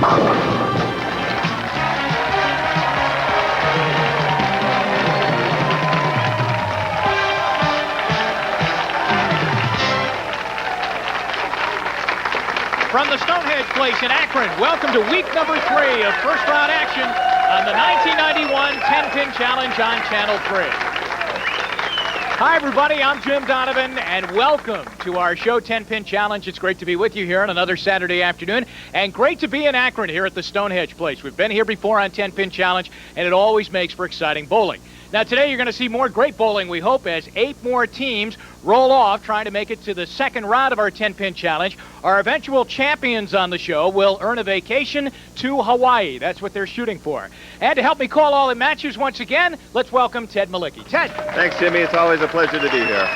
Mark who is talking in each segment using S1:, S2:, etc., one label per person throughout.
S1: From the Stonehedge place in Akron, welcome to week number 3 of first round action on the 1991 10-Pin Challenge on Channel 3. Hi, everybody. I'm Jim Donovan, and welcome to our show 10-Pin Challenge. It's great to be with you here on another Saturday afternoon, and great to be in Akron here at the Stonehedge place. We've been here before on 10-Pin Challenge, and it always makes for exciting bowling. Now, today you're going to see more great bowling, we hope, as 8 more teams roll off trying to make it to the second round of our 10-Pin Challenge. Our eventual champions on the show will earn a vacation to Hawaii. That's what they're shooting for. And to help me call all the matches once again, let's welcome Ted Malicki. Ted.
S2: Thanks, Jimmy. It's always a pleasure to be here.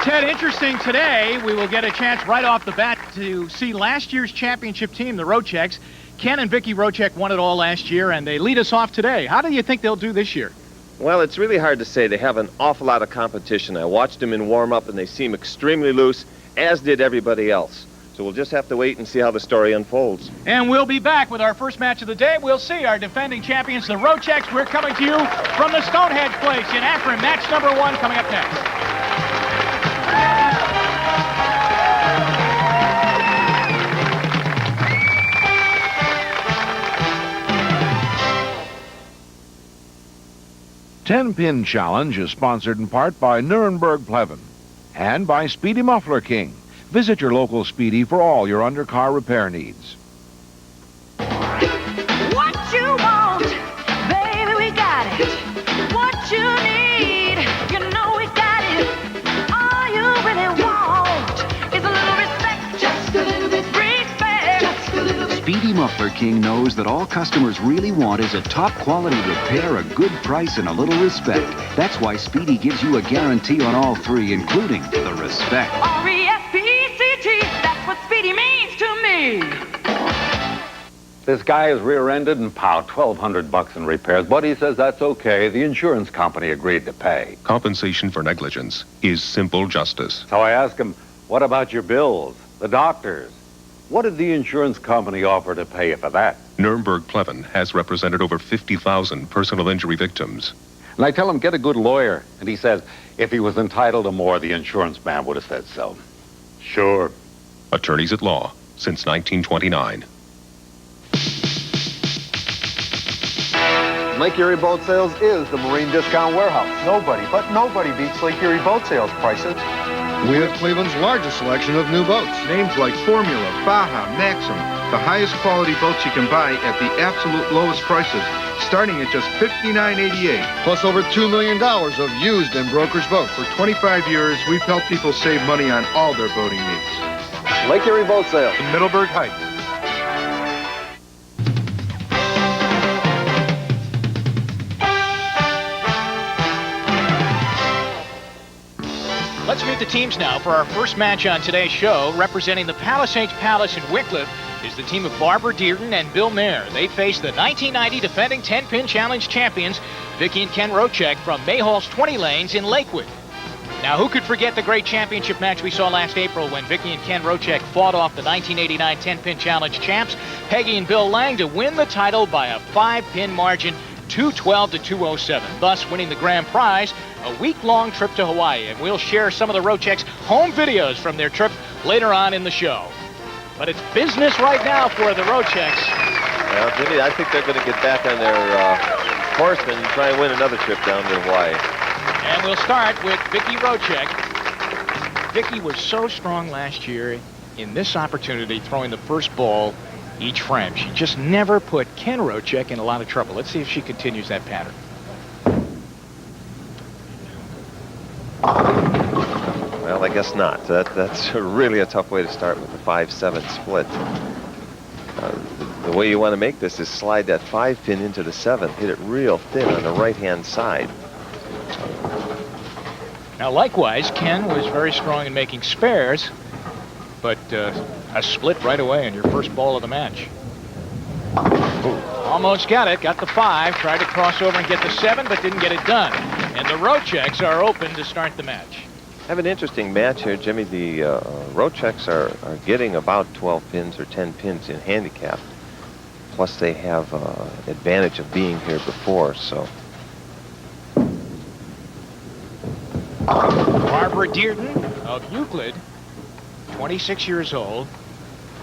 S1: Ted, interesting today, we will get a chance right off the bat to see last year's championship team, the Rocheks. Ken and Vicki Rochek won it all last year, and they lead us off today. How do you think they'll do this year?
S2: Well, it's really hard to say. They have an awful lot of competition. I watched them in warm-up, and they seem extremely loose, as did everybody else. So we'll just have to wait and see how the story unfolds.
S1: And we'll be back with our first match of the day. We'll see our defending champions, the Rocheks. We're coming to you from the Stonehedge place in Akron. Match number 1 coming up next.
S3: Ten-Pin Challenge is sponsored in part by Nuremberg Pleven and by Speedy Muffler King. Visit your local Speedy for all your undercar repair needs.
S4: What you want, baby, we got it. What you need, you know we got it. All you really want is a little respect, just a little bit respect, just a little bit.
S5: Speedy Muffler King knows that all customers really want is a top-quality repair, a good price, and a little respect. That's why Speedy gives you a guarantee on all 3, including the respect.
S4: R-E-S-P-E-C-T, that's what Speedy means to me.
S6: This guy is rear-ended and pow, $1,200 in repairs, but he says that's okay. The insurance company agreed to pay.
S7: Compensation for negligence is simple justice.
S6: So I asked him, what about your bills, the doctors? What did the insurance company offer to pay you for that?
S7: Nuremberg Pleven has represented over 50,000 personal injury victims.
S6: And I tell him, get a good lawyer. And he says, if he was entitled to more, the insurance man would have said so. Sure.
S7: Attorneys at law since 1929.
S8: Lake Erie Boat Sales is the Marine Discount Warehouse. Nobody beats Lake Erie Boat Sales prices.
S9: We have Cleveland's largest selection of new boats. Names like Formula, Baja, Maxim, the highest quality boats you can buy at the absolute lowest prices, starting at just $59.88. Plus over $2 million of used and broker's boats. For 25 years, we've helped people save money on all their boating needs.
S8: Lake Erie Boat Sales
S9: in Middleburg Heights.
S1: Let's meet the teams now for our first match on today's show. Representing the Palisades Palace in Wickliffe is the team of Barbara Dearden and Bill Mayer. They face the 1990 defending 10-Pin Challenge champions, Vicki and Ken Rochek from Mayhall's 20 Lanes in Lakewood. Now, who could forget the great championship match we saw last April when Vicki and Ken Rochek fought off the 1989 10-Pin Challenge champs, Peggy and Bill Lang, to win the title by a 5-pin margin, 212 to 207, thus winning the grand prize, a week-long trip to Hawaii. And we'll share some of the Rocheks' home videos from their trip later on in the show. But it's business right now for the Rocheks.
S2: Well, Jimmy, I think they're going to get back on their horsemen and try and win another trip down to Hawaii.
S1: And we'll start with Vicki Rochek. Vicki was so strong last year in this opportunity, throwing the first ball each frame. She just never put Ken Rochek in a lot of trouble. Let's see if she continues that pattern.
S2: Well, I guess not. That's really a tough way to start with the 5-7 split. The way you want to make this is slide that 5-pin into the 7, hit it real thin on the right-hand side.
S1: Now, likewise, Ken was very strong in making spares, but a split right away on your first ball of the match. Almost got it, got the 5, tried to cross over and get the 7, but didn't get it done. And the Rocheks are open to start the match.
S2: Have an interesting match here, Jimmy. The Rocheks are getting about 12 pins or 10 pins in handicap. Plus, they have advantage of being here before, so.
S1: Barbara Dearden of Euclid, 26 years old,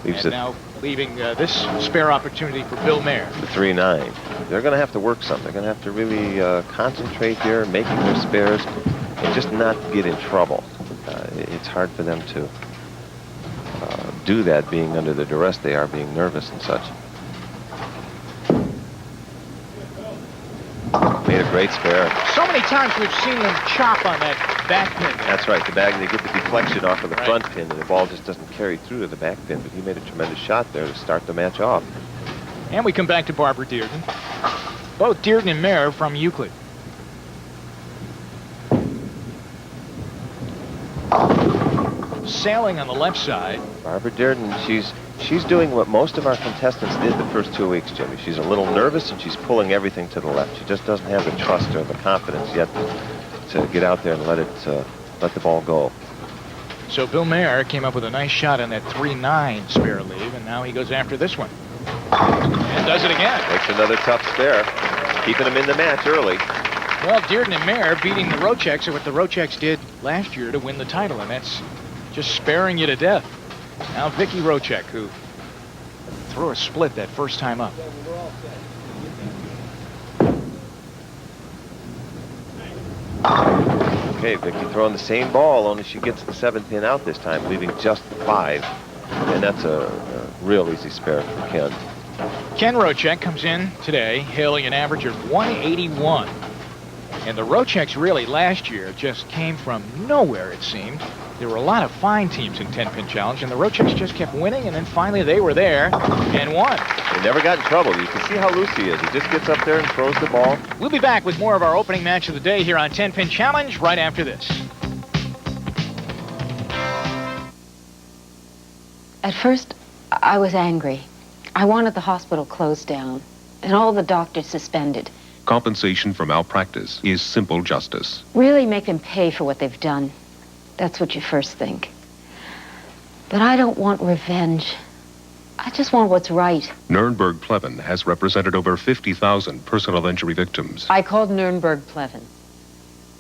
S2: Leaves
S1: and
S2: it
S1: now leaving this spare opportunity for Bill Mayer.
S2: the 3-9. They're going to have to work something. They're going to have to really concentrate here, making their spares, and just not get in trouble. It's hard for them to do that, being under the duress they are, being nervous and such. Made a great spare.
S1: So many times we've seen them chop on that back pin there.
S2: That's right. The bag, they get the deflection off of the
S1: Right.
S2: front pin, and the ball just doesn't carry through to the back pin. But he made a tremendous shot there to start the match off.
S1: And we come back to Barbara Dearden. Both Dearden and Mayer from Euclid. Sailing on the left side.
S2: Barbara Dearden, she's doing what most of our contestants did the first 2 weeks, Jimmy. She's a little nervous, and she's pulling everything to the left. She just doesn't have the trust or the confidence yet to get out there and let the ball go.
S1: So Bill Mayer came up with a nice shot on that 3-9 spare leave, and now he goes after this one. And does it again.
S2: Makes another tough spare, keeping him in the match early.
S1: Well, Dearden and Mayer beating the Rocheks are what the Rocheks did last year to win the title, and that's just sparing you to death. Now Vicky Rochek, who threw a split that first time up.
S2: Okay, Vicky throwing the same ball, only she gets the 7th pin out this time, leaving just the 5. And that's a real easy spare for Ken.
S1: Ken Rochek comes in today hailing an average of 181. And the Rocheks really last year just came from nowhere, it seemed. There were a lot of fine teams in 10-pin challenge, and the Rocheks just kept winning, and then finally they were there and won.
S2: He never got in trouble. You can see how loose he is. He just gets up there and throws the ball.
S1: We'll be back with more of our opening match of the day here on 10-pin challenge right after this.
S10: At first, I was angry. I wanted the hospital closed down and all the doctors suspended.
S7: Compensation for malpractice is simple justice.
S10: Really make them pay for what they've done. That's what you first think. But I don't want revenge. I just want what's right.
S7: Nuremberg Plevin has represented over 50,000 personal injury victims.
S10: I called Nuremberg Plevin.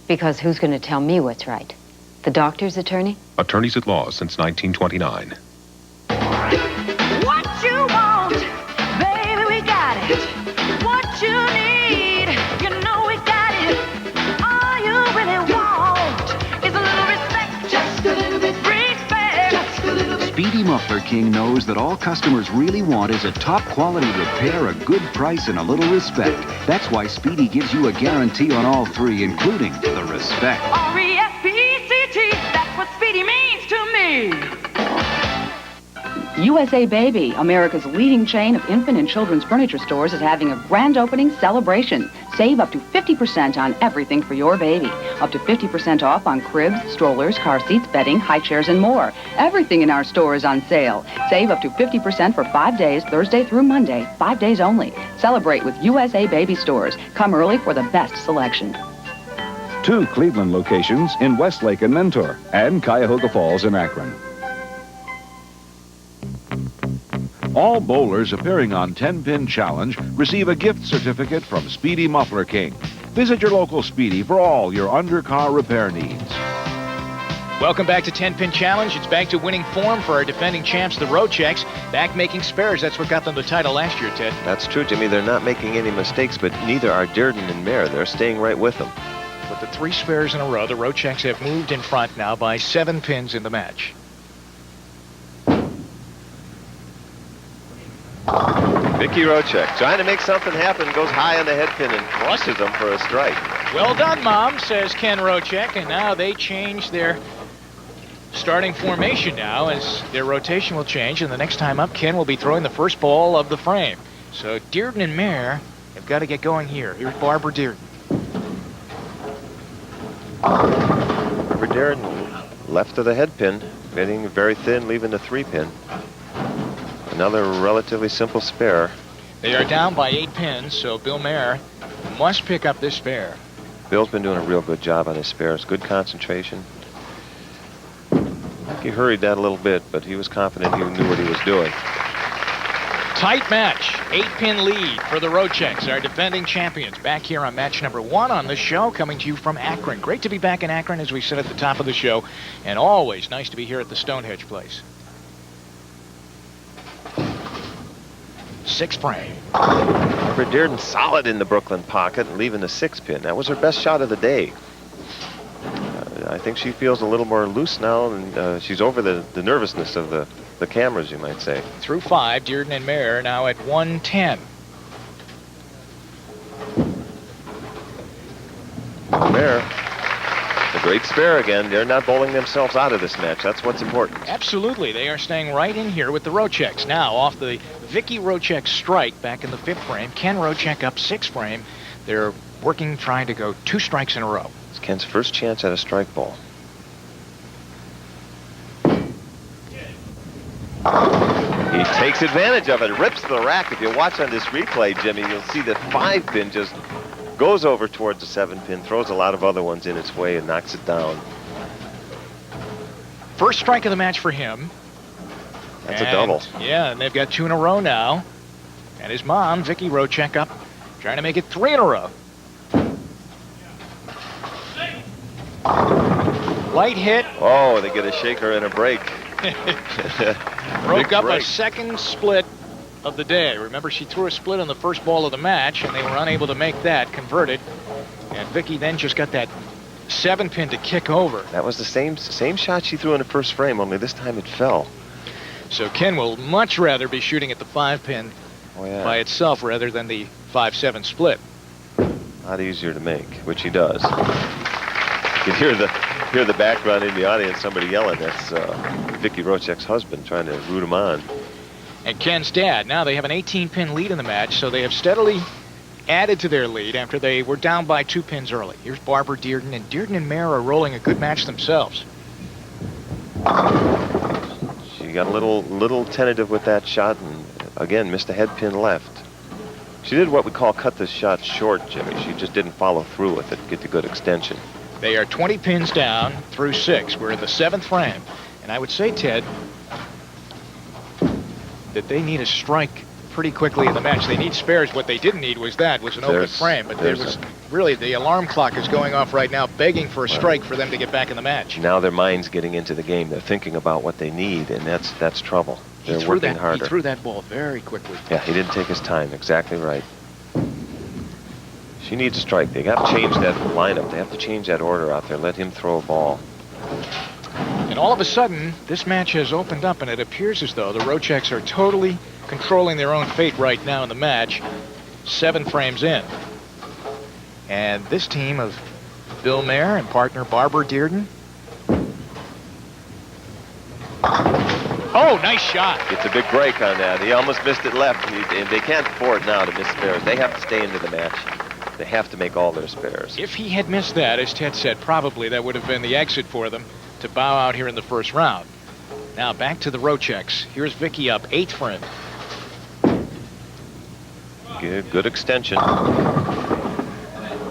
S10: Because who's going to tell me what's right? The doctor's attorney?
S7: Attorneys at law since 1929.
S4: What you want, baby, we got it. What you need, you know we got it. All you really want is a little respect, just a little bit respect, just a little bit.
S5: Speedy Muffler King knows that all customers really want is a top quality repair, a good price, and a little respect. That's why Speedy gives you a guarantee on all 3, including the respect.
S4: R-E-S-P-E-C-T, that's what Speedy means to me.
S11: USA Baby, America's leading chain of infant and children's furniture stores, is having a grand opening celebration. Save up to 50% on everything for your baby. Up to 50% off on cribs, strollers, car seats, bedding, high chairs, and more. Everything in our store is on sale. Save up to 50% for 5 days, Thursday through Monday, 5 days only. Celebrate with USA Baby stores. Come early for the best selection.
S12: 2 Cleveland locations in Westlake and Mentor, and Cuyahoga Falls in Akron.
S3: All bowlers appearing on 10-Pin Challenge receive a gift certificate from Speedy Muffler King. Visit your local Speedy for all your undercar repair needs.
S1: Welcome back to 10-Pin Challenge. It's back to winning form for our defending champs, the Rocheks. Back making spares. That's what got them the title last year, Ted.
S2: That's true, Jimmy. They're not making any mistakes, but neither are Dearden and Mayer. They're staying right with them.
S1: With the 3 spares in a row, the Rocheks have moved in front now by 7 pins in the match.
S2: Vicky Rochek trying to make something happen, goes high on the head pin and crushes them for a strike.
S1: Well done, Mom, says Ken Rochek, and now they change their starting formation now as their rotation will change, and the next time up, Ken will be throwing the first ball of the frame. So Dearden and Mayer have got to get going here. Here's Barbara Dearden.
S2: Barbara Dearden, left of the head pin, getting very thin, leaving the 3 pin. Another relatively simple spare.
S1: They are down by 8 pins, so Bill Mayer must pick up this spare.
S2: Bill's been doing a real good job on his spares. Good concentration. He hurried that a little bit, but he was confident he knew what he was doing.
S1: Tight match, 8-pin lead for the Rocheks, our defending champions. Back here on match number 1 on the show, coming to you from Akron. Great to be back in Akron, as we said at the top of the show, and always nice to be here at the Stonehedge place. 6 frame.
S2: Barbara Dearden solid in the Brooklyn pocket and leaving the 6-pin. That was her best shot of the day. I think she feels a little more loose now, and she's over the nervousness of the cameras, you might say.
S1: Through 5, Dearden and Mayer now at 110.
S2: Mayer, the great spare again. They're not bowling themselves out of this match. That's what's important.
S1: Absolutely. They are staying right in here with the Rocheks. Now, off the Vicky Rochek strike back in the 5th frame, Ken Rochek up 6 frame. They're working, trying to go 2 strikes in a row.
S2: It's Ken's first chance at a strike ball. He takes advantage of it, rips the rack. If you watch on this replay, Jimmy, you'll see that 5-pin just goes over towards the 7-pin, throws a lot of other ones in its way and knocks it down.
S1: First strike of the match for him.
S2: That's a double.
S1: Yeah, and they've got 2 in a row now. And his mom, Vicky Rochek, up, trying to make it 3 in a row. Light hit.
S2: Oh, they get a shaker and a break.
S1: Broke up a second split of the day. Remember, she threw a split on the first ball of the match, and they were unable to make that, converted. And Vicky then just got that 7-pin to kick over.
S2: That was the same shot she threw in the first frame, only this time it fell.
S1: So Ken will much rather be shooting at the 5-pin by itself rather than the 5-7 split.
S2: A lot easier to make, which he does. You can hear the background in the audience, somebody yelling. That's Vicky Rochek's husband trying to root him on.
S1: And Ken's dad. Now they have an 18-pin lead in the match, so they have steadily added to their lead after they were down by 2 pins early. Here's Barbara Dearden, and Dearden and Mayer are rolling a good match themselves.
S2: She got a little tentative with that shot, and again missed a head pin left. She did what we call cut the shot short, Jimmy. She just didn't follow through with it, get the good extension.
S1: They are 20 pins down through 6. We're in the 7th frame. And I would say, Ted, that they need a strike pretty quickly in the match. They need spares. What they didn't need was an open frame. But there was really, the alarm clock is going off right now, begging for a strike for them to get back in the match.
S2: Now their mind's getting into the game. They're thinking about what they need, and that's trouble. They're working harder.
S1: He threw that ball very quickly.
S2: Yeah, he didn't take his time. Exactly right. She needs a strike. They got to change that lineup. They have to change that order out there. Let him throw a ball.
S1: And all of a sudden, this match has opened up, and it appears as though the Rocheks are totally controlling their own fate right now in the match, 7 frames in. And this team of Bill Mayer and partner Barbara Dearden. Oh, nice shot.
S2: It's a big break on that. He almost missed it left, and they can't afford now to miss spares. They have to stay into the match. They have to make all their spares.
S1: If he had missed that, as Ted said, probably that would have been the exit for them to bow out here in the first round. Now back to the Rocheks. Here's Vicky up 8th frame.
S2: Good extension.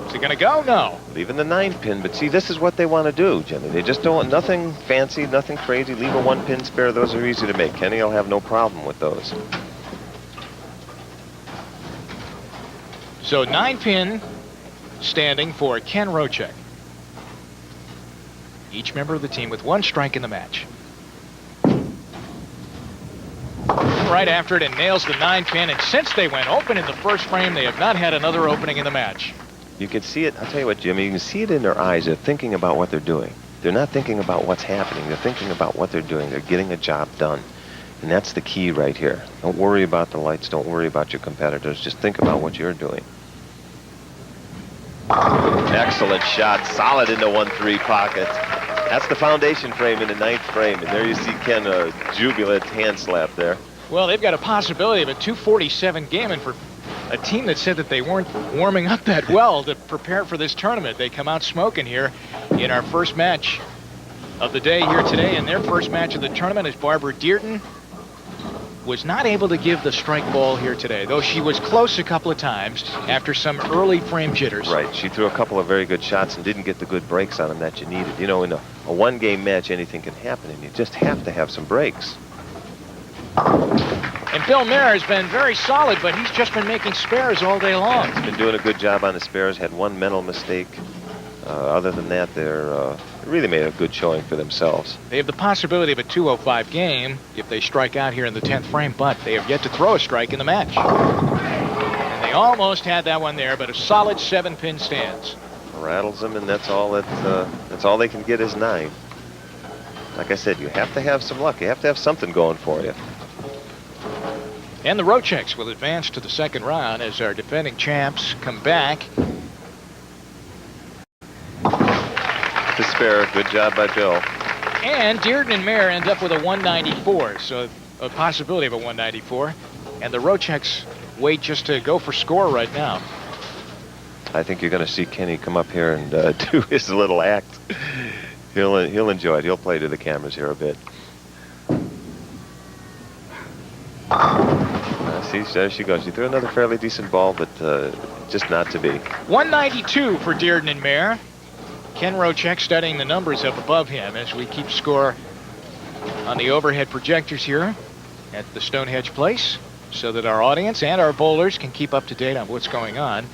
S1: Is it going to go? No.
S2: Leaving the 9-pin, but see, this is what they want to do, Jimmy. They just don't want nothing fancy, nothing crazy. Leave a 1-pin spare. Those are easy to make. Kenny will have no problem with those.
S1: So 9-pin standing for Ken Rochek. Each member of the team with 1 strike in the match. Right after it and nails the 9-pin, and since they went open in the first frame, they have not had another opening in the match.
S2: You can see it. I'll tell you what, Jimmy, you can see it in their eyes. They're thinking about what they're doing. They're not thinking about what's happening. They're thinking about what they're doing. They're getting a job done. And that's the key right here. Don't worry about the lights. Don't worry about your competitors. Just think about what you're doing. Excellent shot. Solid in the 1-3 pocket. That's the foundation frame in the 9th frame. And there you see Ken, a jubilant hand slap there.
S1: Well, they've got a possibility of a 247 game, and for a team that said that they weren't warming up that well to prepare for this tournament, they come out smoking here in our first match of the day here today. And their first match of the tournament is Barbara Dearden. Was not able to give the strike ball here today, though she was close a couple of times after some early frame jitters.
S2: Right, she threw a couple of very good shots and didn't get the good breaks on them that you needed. You know, in a 1-game match, anything can happen, and you just have to have some breaks.
S1: And Bill Mayer has been very solid, but he's just been making spares all day long.
S2: He's been doing a good job on the spares. Had one mental mistake. Other than that, they're really made a good showing for themselves.
S1: They have the possibility of a 205 game if they strike out here in the 10th frame, but they have yet to throw a strike in the match. And they almost had that one there, but a solid 7-pin stance.
S2: Rattles them, and that's all they can get is 9. Like I said, you have to have some luck. You have to have something going for you.
S1: And the Rocheks will advance to the second round as our defending champs come back.
S2: To spare, good job by Bill.
S1: And Dearden and Mayer end up with a 194, so a possibility of a 194. And the Rocheks wait just to go for score right now.
S2: I think you're going to see Kenny come up here and do his little act. He'll enjoy it. He'll play to the cameras here a bit. See, there she goes. She threw another fairly decent ball, but just not to be.
S1: 192 for Dearden and Mayer. Ken Rochek studying the numbers up above him as we keep score on the overhead projectors here at the Stonehedge place so that our audience and our bowlers can keep up to date on what's going on.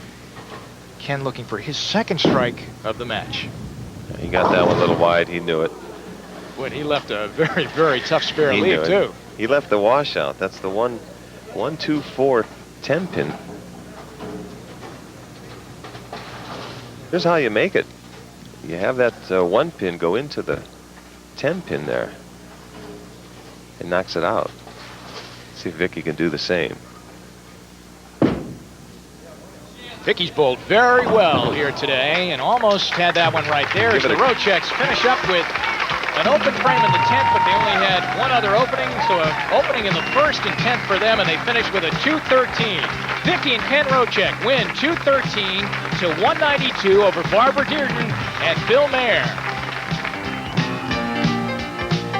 S1: Ken looking for his second strike of the match.
S2: He got that one a little wide. He knew it.
S1: Boy, he left a very, very tough spare
S2: He
S1: lead,
S2: knew it.
S1: too.
S2: He left the washout. That's the 1, 2, 4, 10 pin. Here's how you make it. You have that 1 pin go into the 10 pin there. It knocks it out. See if Vicky can do the same.
S1: Vicky's bowled very well here today and almost had that one right there as the Rocheks finish up with an open frame in the 10th, but they only had one other opening, so an opening in the 1st and 10th for them, and they finished with a 213. Vicky and Ken Rochek win 213 to 192 over Barbara Dearden and Bill Mayer.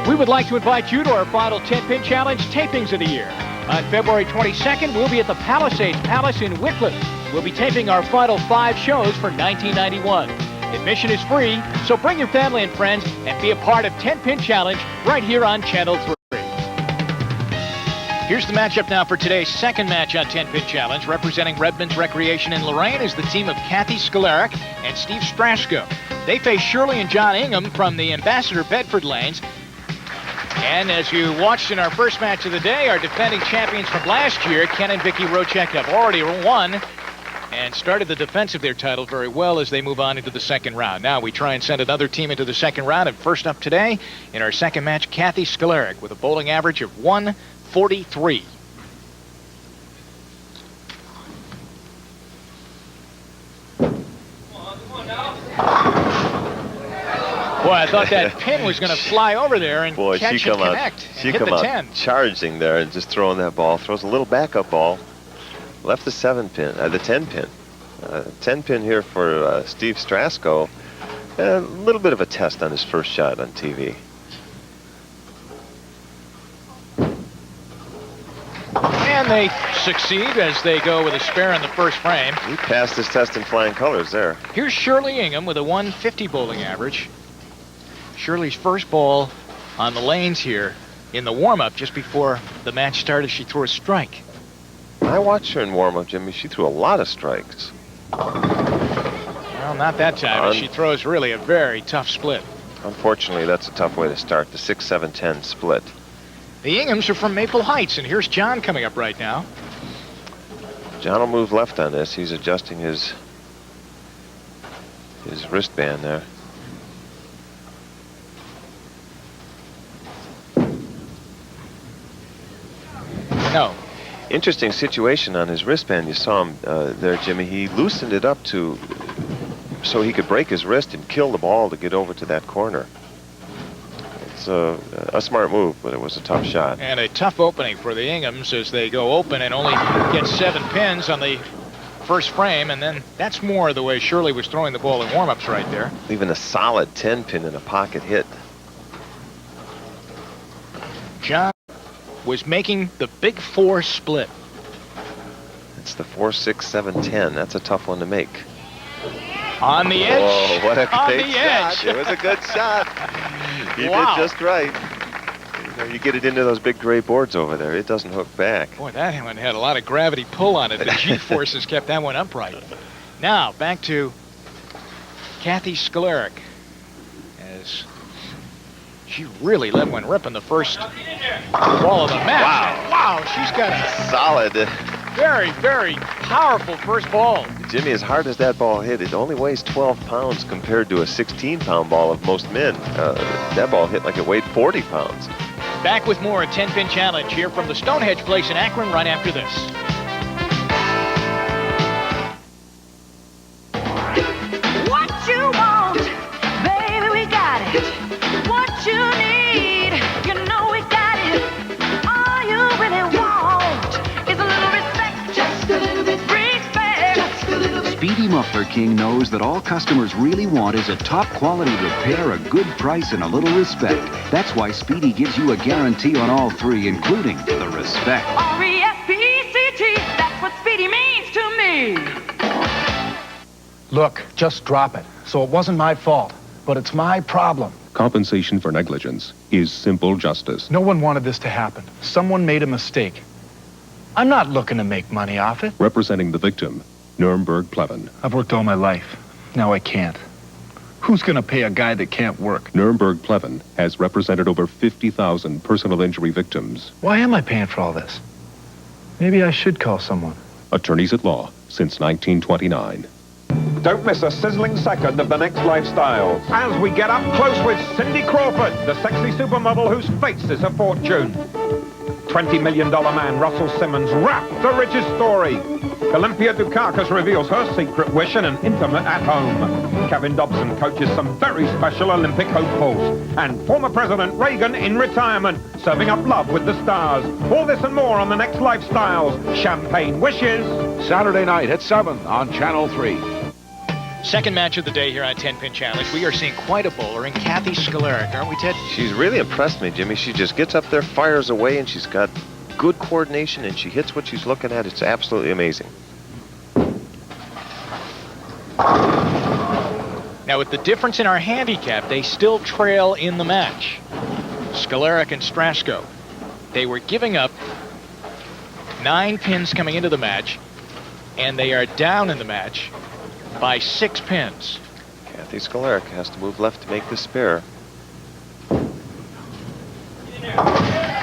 S1: We would like to invite you to our final 10-pin challenge tapings of the year. On February 22nd, we'll be at the Palisades Palace in Wickliffe. We'll be taping our final 5 shows for 1991. Admission is free, so bring your family and friends and be a part of 10-Pin Challenge right here on Channel 3. Here's the matchup now for today's second match on 10-Pin Challenge. Representing Redmond's Recreation in Lorraine is the team of Kathy Skolaric and Steve Strasko. They face Shirley and John Ingham from the Ambassador Bedford lanes. And as you watched in our first match of the day, our defending champions from last year, Ken and Vicky Rochek, have already won and started the defense of their title very well as they move on into the second round. Now we try and send another team into the second round, and first up today in our second match, Kathy Skolaric with a bowling average of 143. Boy, I thought that pin was going to fly over there and catch and connect and hit the 10.
S2: Charging there and just throwing that ball. Throws a little backup ball. Left the 7-pin, the 10-pin. 10-pin here for Steve Strasko. A little bit of a test on his first shot on TV.
S1: And they succeed as they go with a spare in the first frame.
S2: He passed his test in flying colors there.
S1: Here's Shirley Ingham with a 150 bowling average. Shirley's first ball on the lanes here in the warm-up just before the match started. She threw a strike.
S2: I watched her in warm-up, Jimmy. She threw a lot of strikes.
S1: Well, not that time. But she throws really a very tough split.
S2: Unfortunately, that's a tough way to start, the 6-7-10 split.
S1: The Inghams are from Maple Heights, and here's John coming up right now.
S2: John will move left on this. He's adjusting his wristband there.
S1: No.
S2: Interesting situation on his wristband. You saw him there, Jimmy. He loosened it up so he could break his wrist and kill the ball to get over to that corner. It's a smart move, but it was a tough shot.
S1: And a tough opening for the Inghams as they go open and only get 7 pins on the first frame, and then that's more the way Shirley was throwing the ball in warm-ups right there.
S2: Even a solid 10-pin in a pocket hit.
S1: John was making the big 4 split.
S2: It's the 4-6-7-10. That's a tough one to make.
S1: On the edge.
S2: Whoa, what a
S1: on
S2: great
S1: the
S2: shot.
S1: edge.
S2: It was a good shot. He did just right. You get it into those big gray boards over there, it doesn't hook back.
S1: Boy, that one had a lot of gravity pull on it. The G-forces kept that one upright. Now, back to Kathy Sklaric, as she really let one rip in the first ball of the match. Wow, she's got a
S2: solid,
S1: very, very powerful first ball.
S2: Jimmy, as hard as that ball hit, it only weighs 12 pounds compared to a 16-pound ball of most men. That ball hit like it weighed 40 pounds.
S1: Back with more 10-pin challenge here from the Stonehedge place in Akron right after this.
S4: What you want, baby, we got it. What you need, you know we got it. All you really want is a little respect, just a little bit respect, just a little bit.
S5: Speedy Muffler King knows that all customers really want is a top-quality repair, a good price, and a little respect. That's why Speedy gives you a guarantee on all three, including the respect.
S4: R-E-S-P-E-C-T, that's what Speedy means to me.
S13: Look, just drop it. So it wasn't my fault, but it's my problem.
S7: Compensation for negligence is simple justice.
S13: No one wanted this to happen. Someone made a mistake. I'm not looking to make money off it.
S7: Representing the victim, Nuremberg Plevin.
S13: I've worked all my life. Now I can't. Who's going to pay a guy that can't work?
S7: Nuremberg Plevin has represented over 50,000 personal injury victims.
S13: Why am I paying for all this? Maybe I should call someone.
S7: Attorneys at law since 1929.
S14: Don't miss a sizzling second of the next lifestyle as we get up close with Cindy Crawford, the sexy supermodel whose face is a fortune. $20 million man Russell Simmons wrapped the richest story. Olympia Dukakis reveals her secret wish in an intimate at-home. Kevin Dobson coaches some very special Olympic hopefuls. And former President Reagan in retirement, serving up love with the stars. All this and more on the next Lifestyles. Champagne Wishes.
S3: Saturday night at 7 on Channel 3.
S1: Second match of the day here on 10-Pin Challenge. We are seeing quite a bowler in Kathy Sklaric, aren't we, Ted?
S2: She's really impressed me, Jimmy. She just gets up there, fires away, and she's got good coordination, and she hits what she's looking at. It's absolutely amazing.
S1: Now, with the difference in our handicap, they still trail in the match. Sklaric and Strasko. They were giving up 9 pins coming into the match, and they are down in the match by 6 pins.
S2: Kathy Sklaric has to move left to make the spare.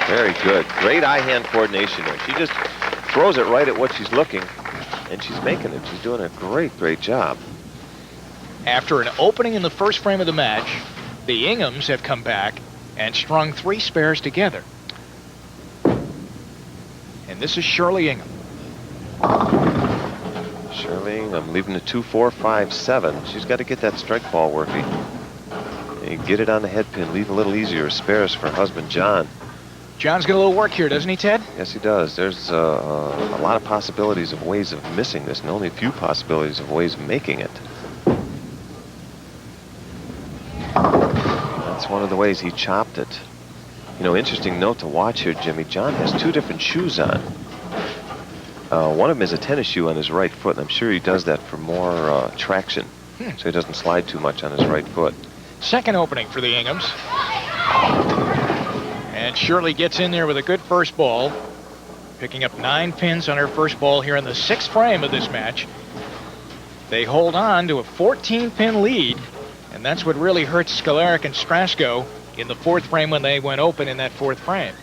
S2: Very good. Great eye-hand coordination there. She just throws it right at what she's looking, and she's making it. She's doing a great, great job.
S1: After an opening in the first frame of the match, the Inghams have come back and strung 3 spares together. And this is Shirley Ingham.
S2: Shirley Ingham leaving the 2-4-5-7. She's got to get that strike ball working. And get it on the head pin. Leave a little easier spares for her husband, John.
S1: John's got a little work here, doesn't he, Ted?
S2: Yes, he does. There's a lot of possibilities of ways of missing this, and only a few possibilities of ways of making it. That's one of the ways he chopped it. You know, interesting note to watch here, Jimmy. John has 2 different shoes on. One of them is a tennis shoe on his right foot, and I'm sure he does that for more traction, so he doesn't slide too much on his right foot.
S1: Second opening for the Inghams. And Shirley gets in there with a good first ball, picking up 9 pins on her first ball here in the 6th frame of this match. They hold on to a 14-pin lead, and that's what really hurts Sklaric and Strasko in the 4th frame when they went open in that 4th frame.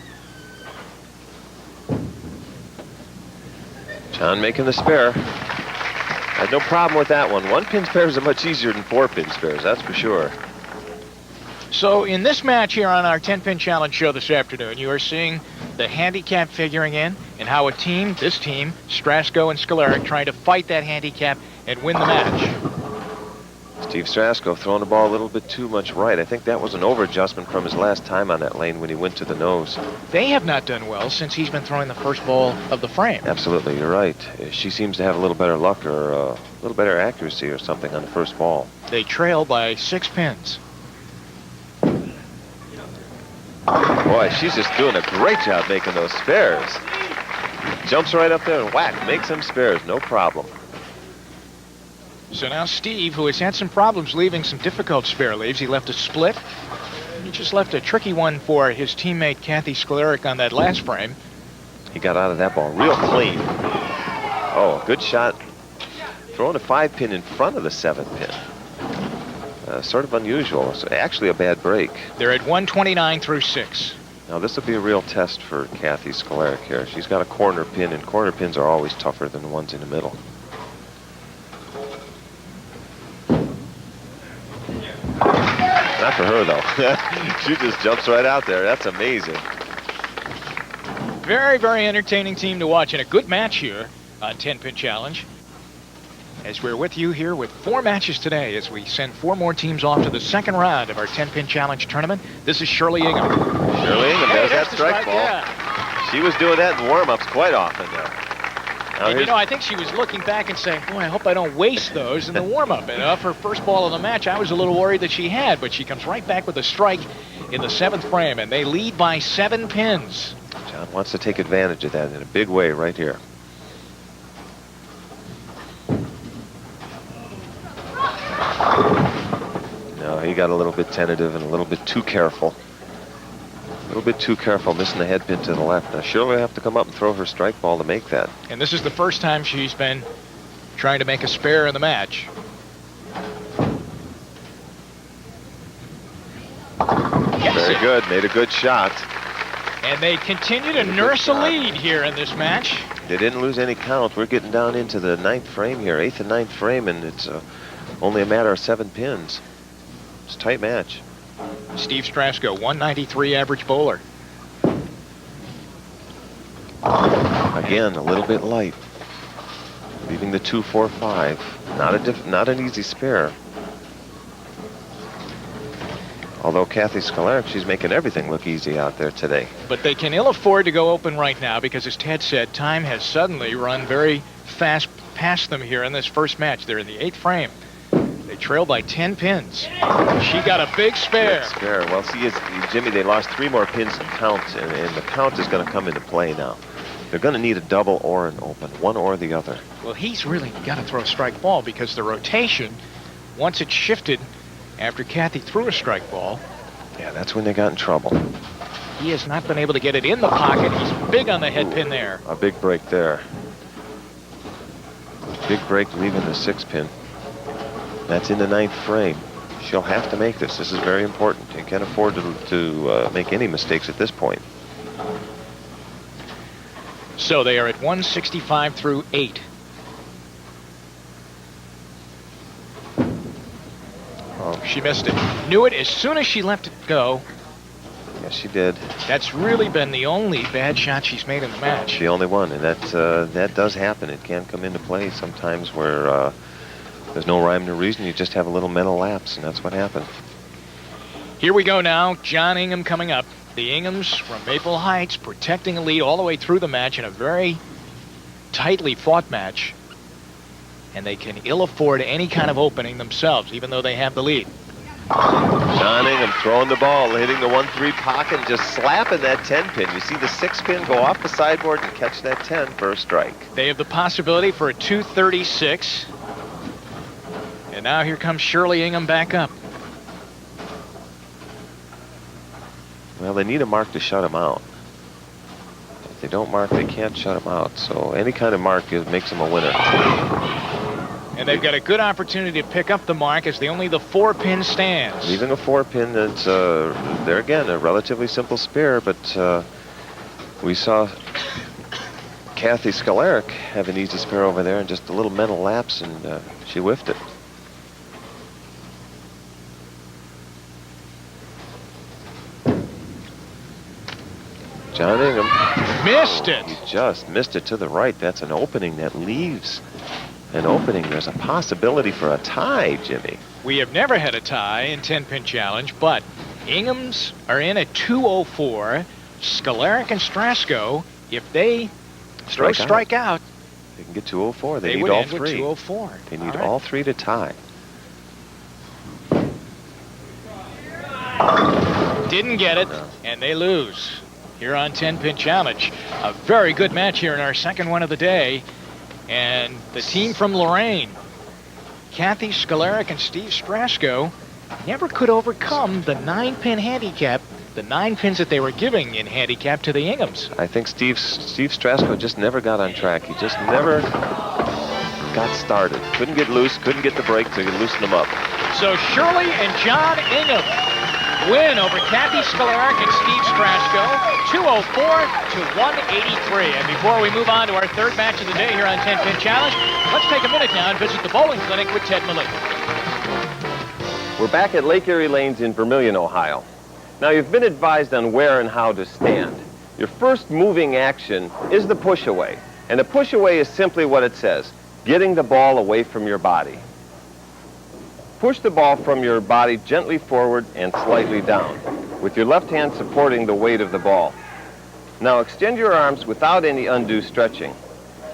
S2: John making the spare. Had no problem with that one. 1-pin spares are much easier than 4-pin spares, that's for sure.
S1: So in this match here on our 10-Pin Challenge show this afternoon, you are seeing the handicap figuring in and how a team, this team, Strasko and Sklaric, trying to fight that handicap and win the match.
S2: Steve Strasko throwing the ball a little bit too much right. I think that was an over-adjustment from his last time on that lane when he went to the nose.
S1: They have not done well since he's been throwing the first ball of the frame.
S2: Absolutely, you're right. She seems to have a little better luck or a little better accuracy or something on the first ball.
S1: They trail by 6 pins.
S2: Boy, she's just doing a great job making those spares. Jumps right up there and whack, makes them spares, no problem.
S1: So now Steve, who has had some problems leaving some difficult spare leaves, he left a split, He just left a tricky one for his teammate Kathy Sklaric on that last frame.
S2: He got out of that ball real clean. Oh, good shot. Throwing a 5-pin in front of the 7-pin. Sort of unusual. It's actually a bad break.
S1: They're at 129 through 6.
S2: Now this will be a real test for Kathy Sklaric here. She's got a corner pin, and corner pins are always tougher than the ones in the middle. Not for her, though. She just jumps right out there. That's amazing.
S1: Very, very entertaining team to watch, and a good match here on 10-Pin Challenge. As we're with you here with 4 matches today as we send 4 more teams off to the second round of our 10-Pin Challenge tournament. This is Shirley Ingham.
S2: Shirley Ingham, there's that strike ball.
S1: Yeah.
S2: She was doing that in warm-ups quite often there.
S1: And, you know, I think she was looking back and saying, boy, I hope I don't waste those in the warm-up. And off her first ball of the match, I was a little worried that she had, but she comes right back with a strike in the 7th frame, and they lead by 7 pins.
S2: John wants to take advantage of that in a big way right here. No, he got a little bit tentative and a little bit too careful. A little bit too careful, missing the head pin to the left. Now she'll have to come up and throw her strike ball to make that.
S1: And this is the first time she's been trying to make a spare in the match.
S2: Very good, made a good shot.
S1: And they continue to nurse a lead here in this match.
S2: They didn't lose any count. We're getting down into the 9th frame here, 8th and 9th frame, and it's only a matter of 7 pins. It's a tight match.
S1: Steve Strasko, 193 average bowler.
S2: Again, a little bit light. Leaving the 2-4-5. Not an easy spare. Although Kathy Sklaric, she's making everything look easy out there today.
S1: But they can ill afford to go open right now because, as Ted said, time has suddenly run very fast past them here in this first match. They're in the 8th frame. They trail by 10 pins. She got a big spare.
S2: Big spare. Well, see, Jimmy, they lost 3 more pins in count, and the count is going to come into play now. They're going to need a double or an open, one or the other.
S1: Well, he's really got to throw a strike ball because the rotation, once it shifted after Kathy threw a strike ball.
S2: Yeah, that's when they got in trouble.
S1: He has not been able to get it in the pocket. He's big on the head pin there.
S2: A big break there. Big break leaving the 6 pin. That's in the 9th frame. She'll have to make this. This is very important. You can't afford to make any mistakes at this point.
S1: So they are at 165 through 8. Oh, she missed it. Knew it as soon as she left it go.
S2: Yes, she did.
S1: That's really been the only bad shot she's made in the match.
S2: The only one, and that does happen. It can come into play sometimes where there's no rhyme or reason. You just have a little mental lapse, and that's what happened.
S1: Here we go now. John Ingham coming up. The Inghams from Maple Heights protecting a lead all the way through the match in a very tightly fought match. And they can ill afford any kind of opening themselves, even though they have the lead.
S2: John Ingham throwing the ball, hitting the 1-3 pocket, and just slapping that 10 pin. You see the 6 pin go off the sideboard and catch that 10 for a strike.
S1: They have the possibility for a 236. And now here comes Shirley Ingham back up.
S2: Well, they need a mark to shut him out. If they don't mark, they can't shut him out. So any kind of mark makes him a winner.
S1: And they've got a good opportunity to pick up the mark as only the 4 pin stands.
S2: Leaving a 4 pin, that's there again, a relatively simple spare, but we saw Kathy Sklaric have an easy spare over there and just a little mental lapse, and she whiffed it. John Ingham
S1: missed it.
S2: He just missed it to the right. That's an opening that leaves an opening. There's a possibility for a tie, Jimmy.
S1: We have never had a tie in 10-pin challenge, but Inghams are in at 204. Sklaric and Strasko, if they strike out,
S2: they can get 204. They need
S1: would
S2: all
S1: end
S2: 3.
S1: With 204.
S2: They need all 3 to tie.
S1: Didn't get it, and they lose here on 10-pin challenge. A very good match here in our second one of the day. And the team from Lorraine, Kathy Sklaric and Steve Strasko, never could overcome the 9-pin handicap, the 9 pins that they were giving in handicap to the Inghams.
S2: I think Steve Strasko just never got on track. He just never got started. Couldn't get loose, couldn't get the break to loosen them up.
S1: So Shirley and John Ingham win over Kathy Skolaric and Steve Strasko, 204 to 183. And before we move on to our third match of the day here on 10-Pin Challenge, let's take a minute now and visit the bowling clinic with Ted Malik.
S2: We're back at Lake Erie Lanes in Vermilion, Ohio. Now, you've been advised on where and how to stand. Your first moving action is the push-away. And the push-away is simply what it says, getting the ball away from your body. Push the ball from your body gently forward and slightly down, with your left hand supporting the weight of the ball. Now, extend your arms without any undue stretching.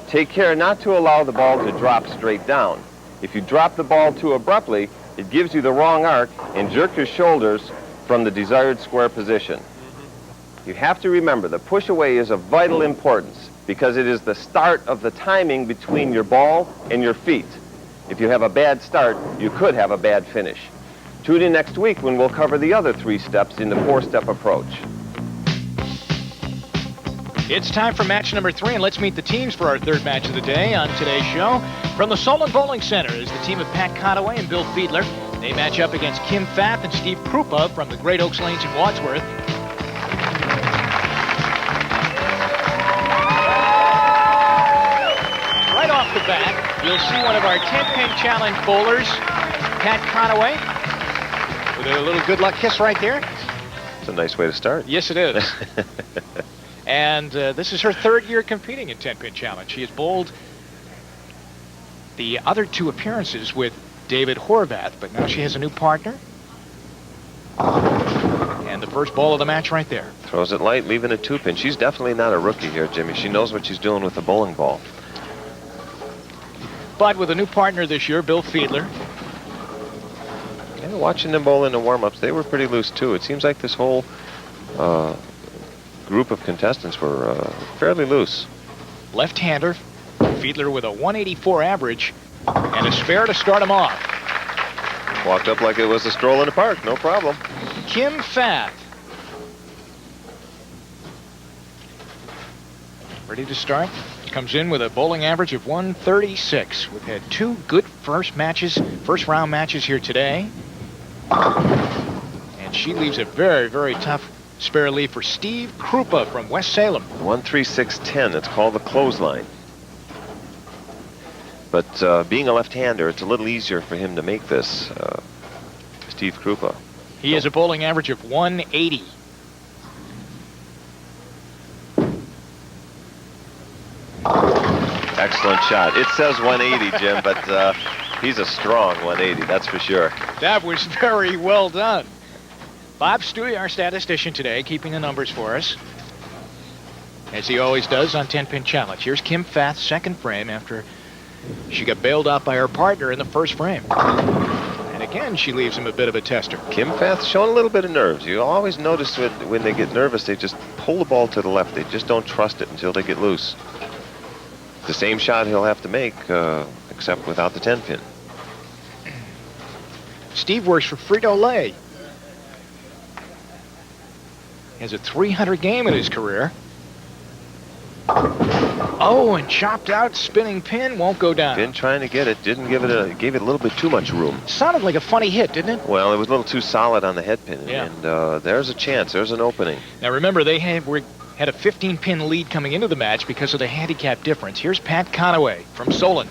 S2: Take care not to allow the ball to drop straight down. If you drop the ball too abruptly, it gives you the wrong arc and jerk your shoulders from the desired square position. You have to remember the push away is of vital importance because it is the start of the timing between your ball and your feet. If you have a bad start, you could have a bad finish. Tune in next week when we'll cover the other 3 steps in the 4-step approach.
S1: It's time for match number 3, and let's meet the teams for our third match of the day on today's show. From the Solon Bowling Center is the team of Pat Conaway and Bill Fiedler. They match up against Kim Fath and Steve Krupa from the Great Oaks Lanes in Wadsworth. Right off the bat, you'll see one of our 10-pin challenge bowlers, Pat Conaway, with a little good luck kiss right there.
S2: It's a nice way to start.
S1: Yes, it is. And this is her 3rd year competing in 10-pin challenge. She has bowled the other 2 appearances with David Horvath, but now she has a new partner. And the first ball of the match right there.
S2: Throws it light, leaving a 2-pin. She's definitely not a rookie here, Jimmy. She knows what she's doing with the bowling ball.
S1: But with a new partner this year, Bill Fiedler.
S2: Yeah, watching them bowl in the warm-ups, they were pretty loose, too. It seems like this whole group of contestants were fairly loose.
S1: Left-hander, Fiedler with a 184 average and a spare to start him off.
S2: Walked up like it was a stroll in the park, no problem.
S1: Kim Fath. Ready to start. Comes in with a bowling average of 136. We've had 2 good first round matches here today. And she leaves a very, very tough spare lead for Steve Krupa from West Salem.
S2: 136.10. It's called the clothesline. But being a left-hander, it's a little easier for him to make this, Steve Krupa.
S1: He has a bowling average of 180.
S2: Excellent shot. It says 180, Jim, but he's a strong 180, that's for sure.
S1: That was very well done. Bob Stewie, our statistician today, keeping the numbers for us, as he always does on 10-Pin Challenge. Here's Kim Fath's second frame after she got bailed out by her partner in the first frame. And again, she leaves him a bit of a tester.
S2: Kim Fath's showing a little bit of nerves. You always notice when they get nervous, they just pull the ball to the left. They just don't trust it until they get loose. The same shot he'll have to make, except without the 10-pin.
S1: Steve works for Frito-Lay. Has a 300 game in his career. Oh, and chopped out, spinning pin, won't go down.
S2: Been trying to get it, didn't give it gave it a little bit too much room.
S1: Sounded like a funny hit, didn't it?
S2: Well, it was a little too solid on the head pin,
S1: yeah.
S2: And there's a chance, there's an opening.
S1: Now remember, they had a 15-pin lead coming into the match because of the handicap difference. Here's Pat Conaway from Solon.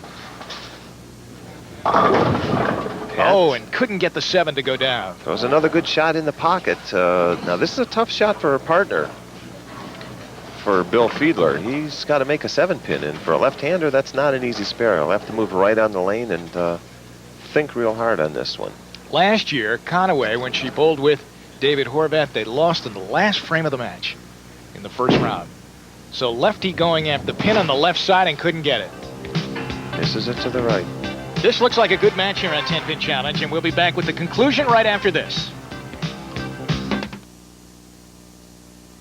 S1: Oh, and couldn't get the 7 to go down.
S2: There was another good shot in the pocket. Now, this is a tough shot for her partner, for Bill Fiedler. He's got to make a 7-pin, and for a left-hander, that's not an easy spare. He'll have to move right on the lane and think real hard on this one.
S1: Last year, Conaway, when she bowled with David Horvath, they lost in the last frame of the match in the first round. So lefty going after the pin on the left side and couldn't get it.
S2: Misses it to the right.
S1: This looks like a good match here on 10-Pin Challenge, and we'll be back with the conclusion right after this.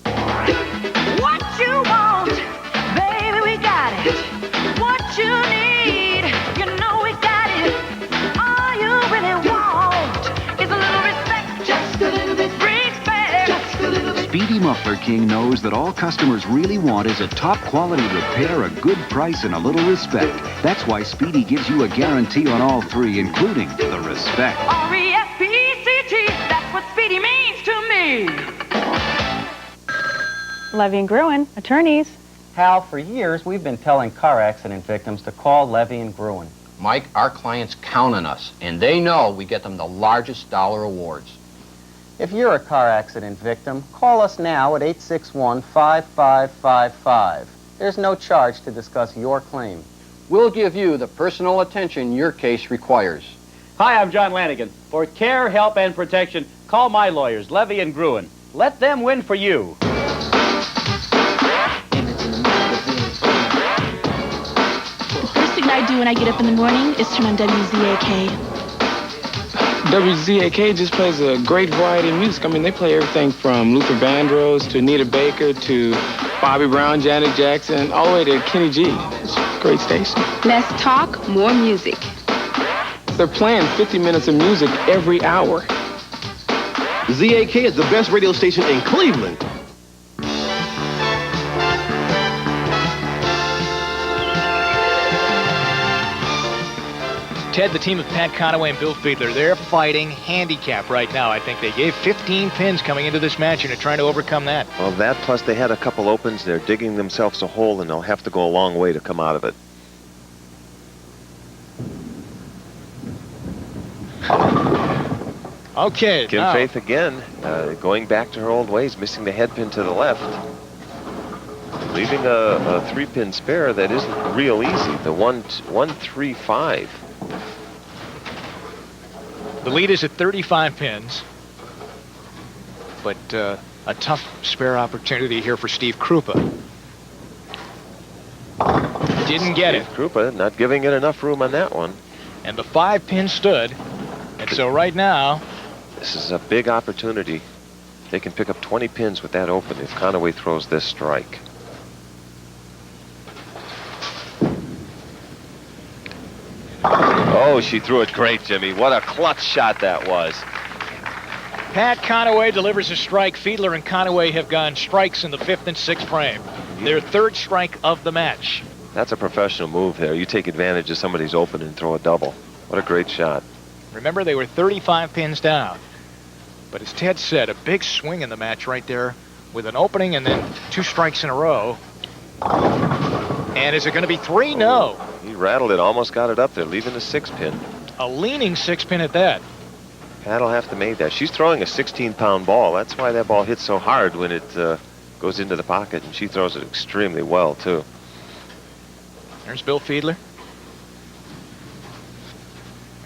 S4: What you want, baby, we got it. What you need, you know we got it. All you really want is a little
S5: King knows that all customers really want is a top quality repair, a good price, and a little respect. That's why Speedy gives you a guarantee on all three, including the respect.
S4: R-E-S-P-E-C-T, that's what Speedy means to me.
S15: Levy and Gruen, attorneys.
S16: Hal, for years we've been telling car accident victims to call Levy and Gruen.
S17: Mike, our clients count on us, and they know we get them the largest dollar awards.
S16: If you're a car accident victim, call us now at 861-5555. There's no charge to discuss your claim.
S17: We'll give you the personal attention your case requires.
S18: Hi, I'm John Lanigan. For care, help, and protection, call my lawyers, Levy and Gruen. Let them win for you.
S19: First thing I do when I get up in the morning is turn on WZAK.
S20: WZAK just plays a great variety of music. I mean, they play everything from Luther Vandross to Anita Baker to Bobby Brown, Janet Jackson, all the way to Kenny G. It's a great station.
S19: Less talk, more music.
S20: They're playing 50 minutes of music every hour.
S21: ZAK is the best radio station in Cleveland.
S1: Ted, the team of Pat Conaway and Bill Fiedler, they're fighting handicap right now. I think they gave 15 pins coming into this match and are trying to overcome that.
S2: Well, that plus they had a couple opens. They're digging themselves a hole, and they'll have to go a long way to come out of it.
S1: Okay.
S2: Kim Faith again, going back to her old ways, missing the head pin to the left. Leaving a 3-pin spare that isn't real easy. The 1-3-5.
S1: The lead is at 35 pins. But a tough spare opportunity here for Steve Krupa. Didn't get it.
S2: Krupa not giving it enough room on that one.
S1: And the 5-pin stood. And so right now,
S2: this is a big opportunity. They can pick up 20 pins with that open if Conaway throws this strike. Oh, she threw it great, Jimmy. What a clutch shot that was.
S1: Pat Conaway delivers a strike. Fiedler and Conaway have gone strikes in the 5th and 6th frame. Their 3rd strike of the match.
S2: That's a professional move there. You take advantage of somebody's open and throw a double. What a great shot.
S1: Remember, they were 35 pins down. But as Ted said, a big swing in the match right there with an opening and then 2 strikes in a row. And is it going to be 3? No.
S2: He rattled it, almost got it up there, leaving the 6-pin.
S1: A leaning 6-pin at that.
S2: Pat'll have to make that. She's throwing a 16-pound ball. That's why that ball hits so hard when it goes into the pocket, and she throws it extremely well, too.
S1: There's Bill Fiedler.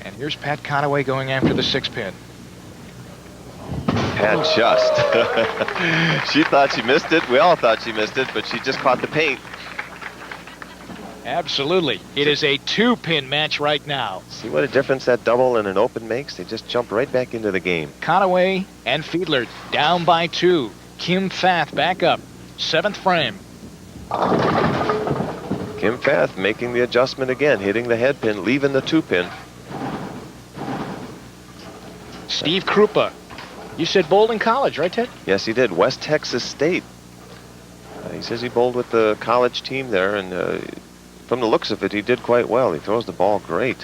S1: And here's Pat Conaway going after the 6-pin.
S2: Pat just. She thought she missed it. We all thought she missed it, but she just caught the paint.
S1: Absolutely. It is a 2-pin match right now.
S2: See what a difference that double and an open makes? They just jump right back into the game.
S1: Conaway and Fiedler down by 2. Kim Fath back up. 7th frame.
S2: Kim Fath making the adjustment again, hitting the head pin, leaving the 2-pin.
S1: Steve Krupa. You said Bowling College, right, Ted?
S2: Yes, he did. West Texas State. He says he bowled with the college team there, and from the looks of it, he did quite well. He throws the ball great.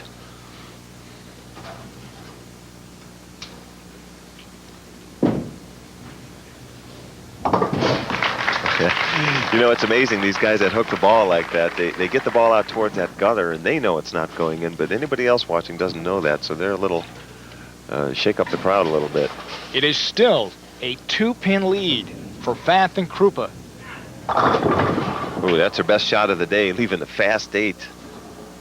S2: You know, it's amazing, these guys that hook the ball like that, they get the ball out towards that gutter, and they know it's not going in, but anybody else watching doesn't know that, so they're a little, shake up the crowd a little bit.
S1: It is still a 2-pin lead for Fath and Krupa.
S2: Ooh, that's her best shot of the day, leaving the fast 8.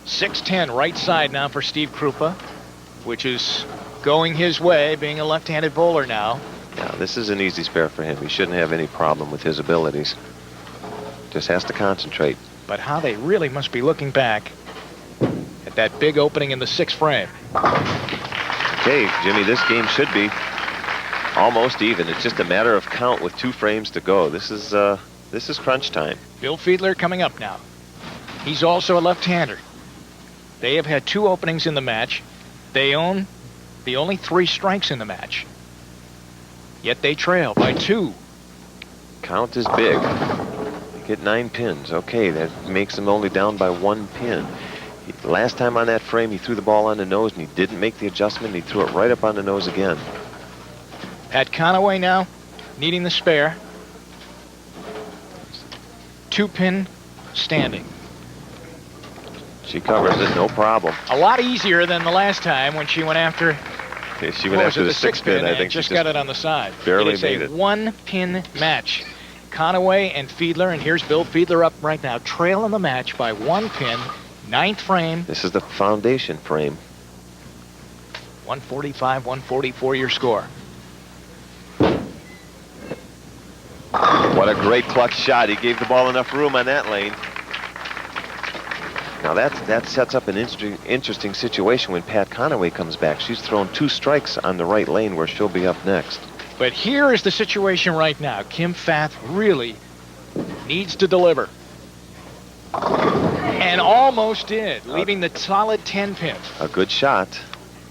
S1: 6-10 right side now for Steve Krupa, which is going his way, being a left-handed bowler now.
S2: Yeah, this is an easy spare for him. He shouldn't have any problem with his abilities. Just has to concentrate.
S1: But how they really must be looking back at that big opening in the 6th frame.
S2: Okay, Jimmy, this game should be almost even. It's just a matter of count with 2 frames to go. This is crunch time.
S1: Bill Fiedler coming up now. He's also a left-hander. They have had 2 openings in the match. They own the only 3 strikes in the match. Yet they trail by 2.
S2: Count is big. You get 9 pins. Okay, that makes him only down by 1 pin. Last time on that frame, he threw the ball on the nose, and he didn't make the adjustment. He threw it right up on the nose again.
S1: Pat Conaway now needing the spare. 2-pin standing.
S2: She covers it, no problem.
S1: A lot easier than the last time when she went after.
S2: Yeah, she went after the 6-pin. I think
S1: just got it on the side.
S2: Barely made it.
S1: It is a 1-pin match. Conaway and Fiedler, and here's Bill Fiedler up right now, trailing the match by 1 pin. 9th frame.
S2: This is the foundation frame.
S1: 145, 144 your score.
S2: What a great clutch shot. He gave the ball enough room on that lane. Now that sets up an interesting situation when Pat Conaway comes back. She's thrown 2 strikes on the right lane where she'll be up next.
S1: But here is the situation right now. Kim Fath really needs to deliver. And almost did, leaving the solid 10-pin.
S2: A good shot.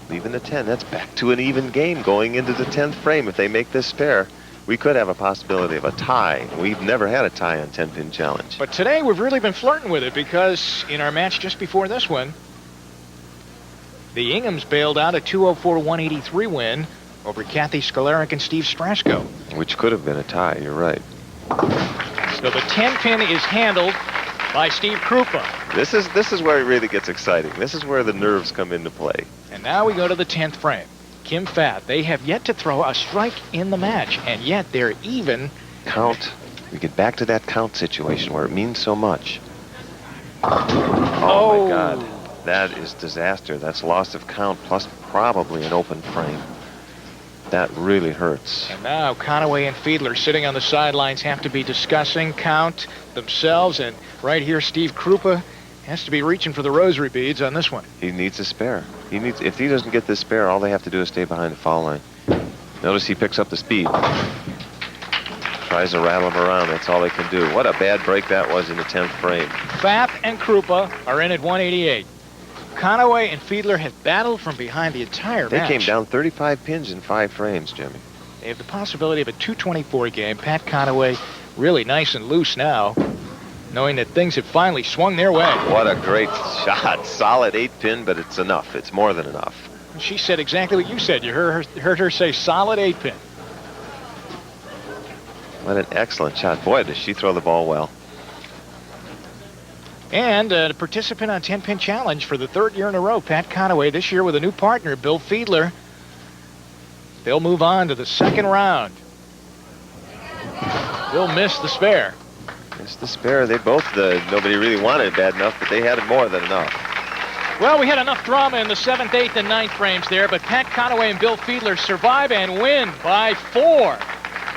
S2: Leaving the 10. That's back to an even game going into the 10th frame. If they make this spare, we could have a possibility of a tie. We've never had a tie on 10-pin challenge.
S1: But today we've really been flirting with it because in our match just before this one, the Inghams bailed out a 204-183 win over Kathy Skolaric and Steve Strasko.
S2: Which could have been a tie, you're right.
S1: So the 10-pin is handled by Steve Krupa.
S2: This is where it really gets exciting. This is where the nerves come into play.
S1: And now we go to the 10th frame. Kim Fath, they have yet to throw a strike in the match, and yet they're even.
S2: Count. We get back to that count situation where it means so much. Oh my God. That is disaster. That's loss of count plus probably an open frame. That really hurts.
S1: And now Conaway and Fiedler sitting on the sidelines have to be discussing count themselves, and right here Steve Krupa has to be reaching for the rosary beads on this one.
S2: He needs a spare. If he doesn't get this spare, all they have to do is stay behind the foul line. Notice he picks up the speed. Tries to rattle him around. That's all they can do. What a bad break that was in the 10th frame.
S1: Fath and Krupa are in at 188. Conaway and Fiedler have battled from behind the entire match.
S2: They came down 35 pins in 5 frames, Jimmy.
S1: They have the possibility of a 224 game. Pat Conaway really nice and loose now, knowing that things have finally swung their way.
S2: What a great shot. Solid 8-pin, but it's enough. It's more than enough.
S1: She said exactly what you said. You heard her say solid 8-pin.
S2: What an excellent shot. Boy, does she throw the ball well.
S1: And a participant on 10-pin challenge for the 3rd year in a row, Pat Conaway, this year with a new partner, Bill Fiedler. They'll move on to the 2nd round. Bill missed the spare.
S2: Missed the spare. They both, nobody really wanted it bad enough, but they had it more than enough.
S1: Well, we had enough drama in the 7th, 8th, and 9th frames there, but Pat Conaway and Bill Fiedler survive and win by 4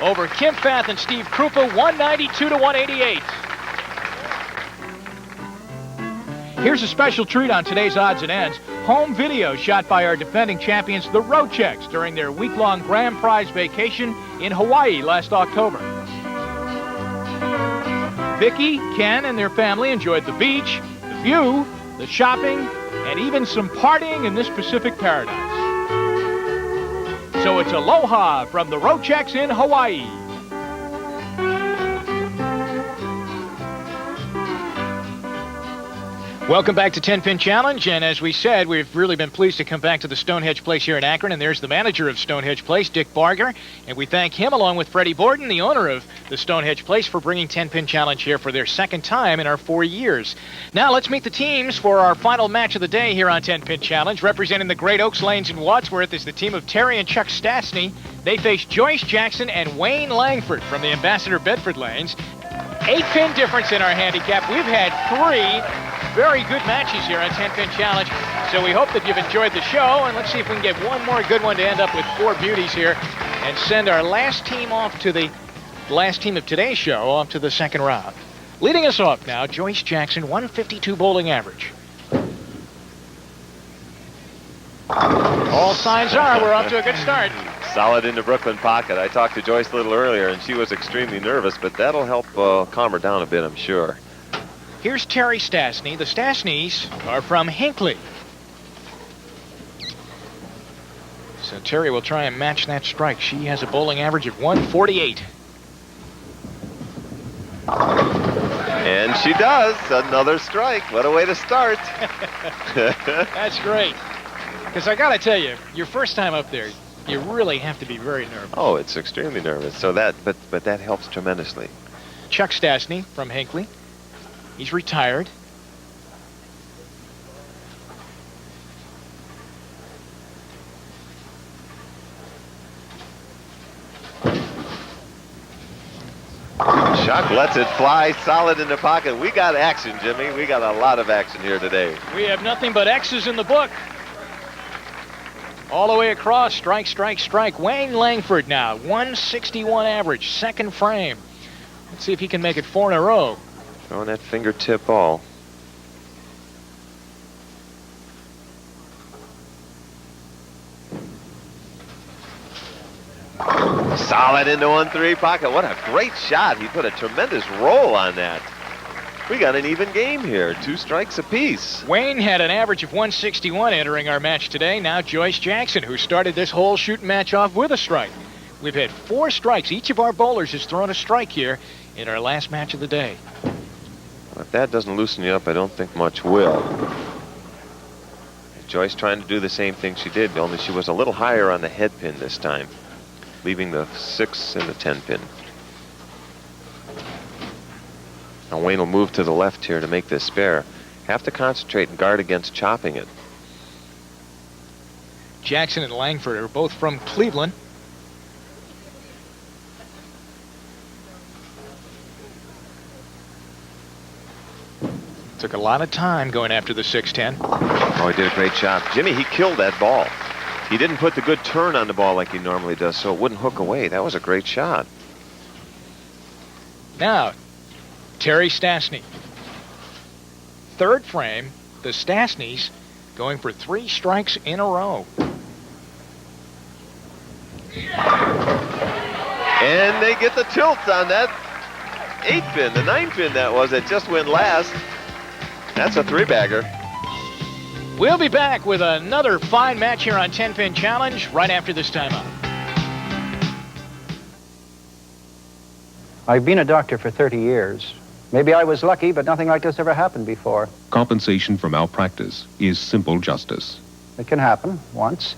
S1: over Kim Fath and Steve Krupa, 192-188. Here's a special treat on today's odds and ends. Home video shot by our defending champions, the Rochecks, during their week-long grand prize vacation in Hawaii last October. Vicky, Ken, and their family enjoyed the beach, the view, the shopping, and even some partying in this Pacific paradise. So it's aloha from the Rochecks in Hawaii. Welcome back to 10-Pin Challenge, and as we said, we've really been pleased to come back to the Stonehedge Place here in Akron, and there's the manager of Stonehedge Place, Dick Barger, and we thank him along with Freddie Borden, the owner of the Stonehedge Place, for bringing 10-Pin Challenge here for their 2nd time in our 4 years. Now let's meet the teams for our final match of the day here on 10-Pin Challenge. Representing the Great Oaks Lanes in Wadsworth is the team of Terry and Chuck Stastny. They face Joyce Jackson and Wayne Langford from the Ambassador Bedford Lanes. 8-pin difference in our handicap. We've had 3 very good matches here on 10-Pin Challenge, so we hope that you've enjoyed the show, and let's see if we can get one more good one to end up with 4 beauties here and send our last team off to the last team of today's show off to the 2nd round. Leading us off now, Joyce Jackson, 152 bowling average. All signs are we're off to a good start.
S2: Solid in the Brooklyn pocket. I talked to Joyce a little earlier, and she was extremely nervous, but that'll help calm her down a bit, I'm sure.
S1: Here's Terry Stastny. The Stastnys are from Hinckley. So Terry will try and match that strike. She has a bowling average of 148.
S2: she does. Another strike. What a way to start.
S1: That's great. Because I got to tell you, your first time up there, you really have to be very nervous.
S2: Oh, it's extremely nervous. So that, but that helps tremendously.
S1: Chuck Stastny from Hinckley. He's retired.
S2: Chuck lets it fly solid in the pocket. We got action, Jimmy. We got a lot of action here today.
S1: We have nothing but X's in the book. All the way across, strike, strike, strike. Wayne Langford now, 161 average, second frame. Let's see if he can make it 4 in a row.
S2: Throwing that fingertip ball. Solid into 1-3 pocket. What a great shot. He put a tremendous roll on that. We got an even game here. 2 strikes apiece.
S1: Wayne had an average of 161 entering our match today. Now Joyce Jackson, who started this whole shooting match off with a strike. We've had 4 strikes. Each of our bowlers has thrown a strike here in our last match of the day.
S2: If that doesn't loosen you up, I don't think much will. Joyce trying to do the same thing she did, only she was a little higher on the head pin this time, leaving the 6 and the 10 pin. Now Wayne will move to the left here to make this spare. Have to concentrate and guard against chopping it.
S1: Jackson and Langford are both from Cleveland. Took a lot of time going after the 6-10.
S2: Oh, he did a great job. Jimmy, he killed that ball. He didn't put the good turn on the ball like he normally does, so it wouldn't hook away. That was a great shot.
S1: Now, Terry Stastny. Third frame, the Stastnys going for 3 strikes in a row.
S2: And they get the tilt on that 8 pin, the 9 pin that was. It just went last. That's a 3-bagger.
S1: We'll be back with another fine match here on 10-Pin Challenge right after this timeout.
S6: I've been a doctor for 30 years. Maybe I was lucky, but nothing like this ever happened before.
S7: Compensation for malpractice is simple justice.
S6: It can happen once.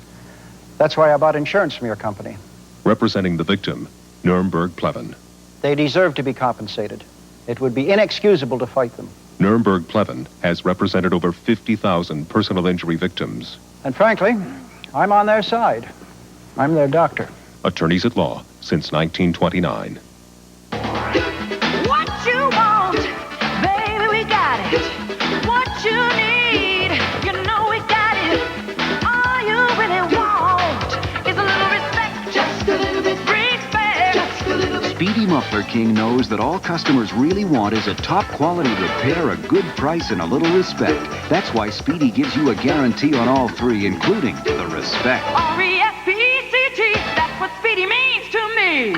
S6: That's why I bought insurance from your company.
S7: Representing the victim, Nuremberg Plevin.
S6: They deserve to be compensated. It would be inexcusable to fight them.
S7: Nuremberg Plevin has represented over 50,000 personal injury victims.
S6: And frankly, I'm on their side. I'm their doctor.
S7: Attorneys at law since 1929.
S4: What you want, baby, we got it. What you need, you know we got it. All you really want is a little respect, just a little bit. Respect, just a little bit.
S5: Speedy Muffler King knows that all customers really want is a top-quality repair, a good price, and a little respect. That's why Speedy gives you a guarantee on all 3, including the respect.
S4: R-E-S-P-E-C-T, that's what Speedy means to me.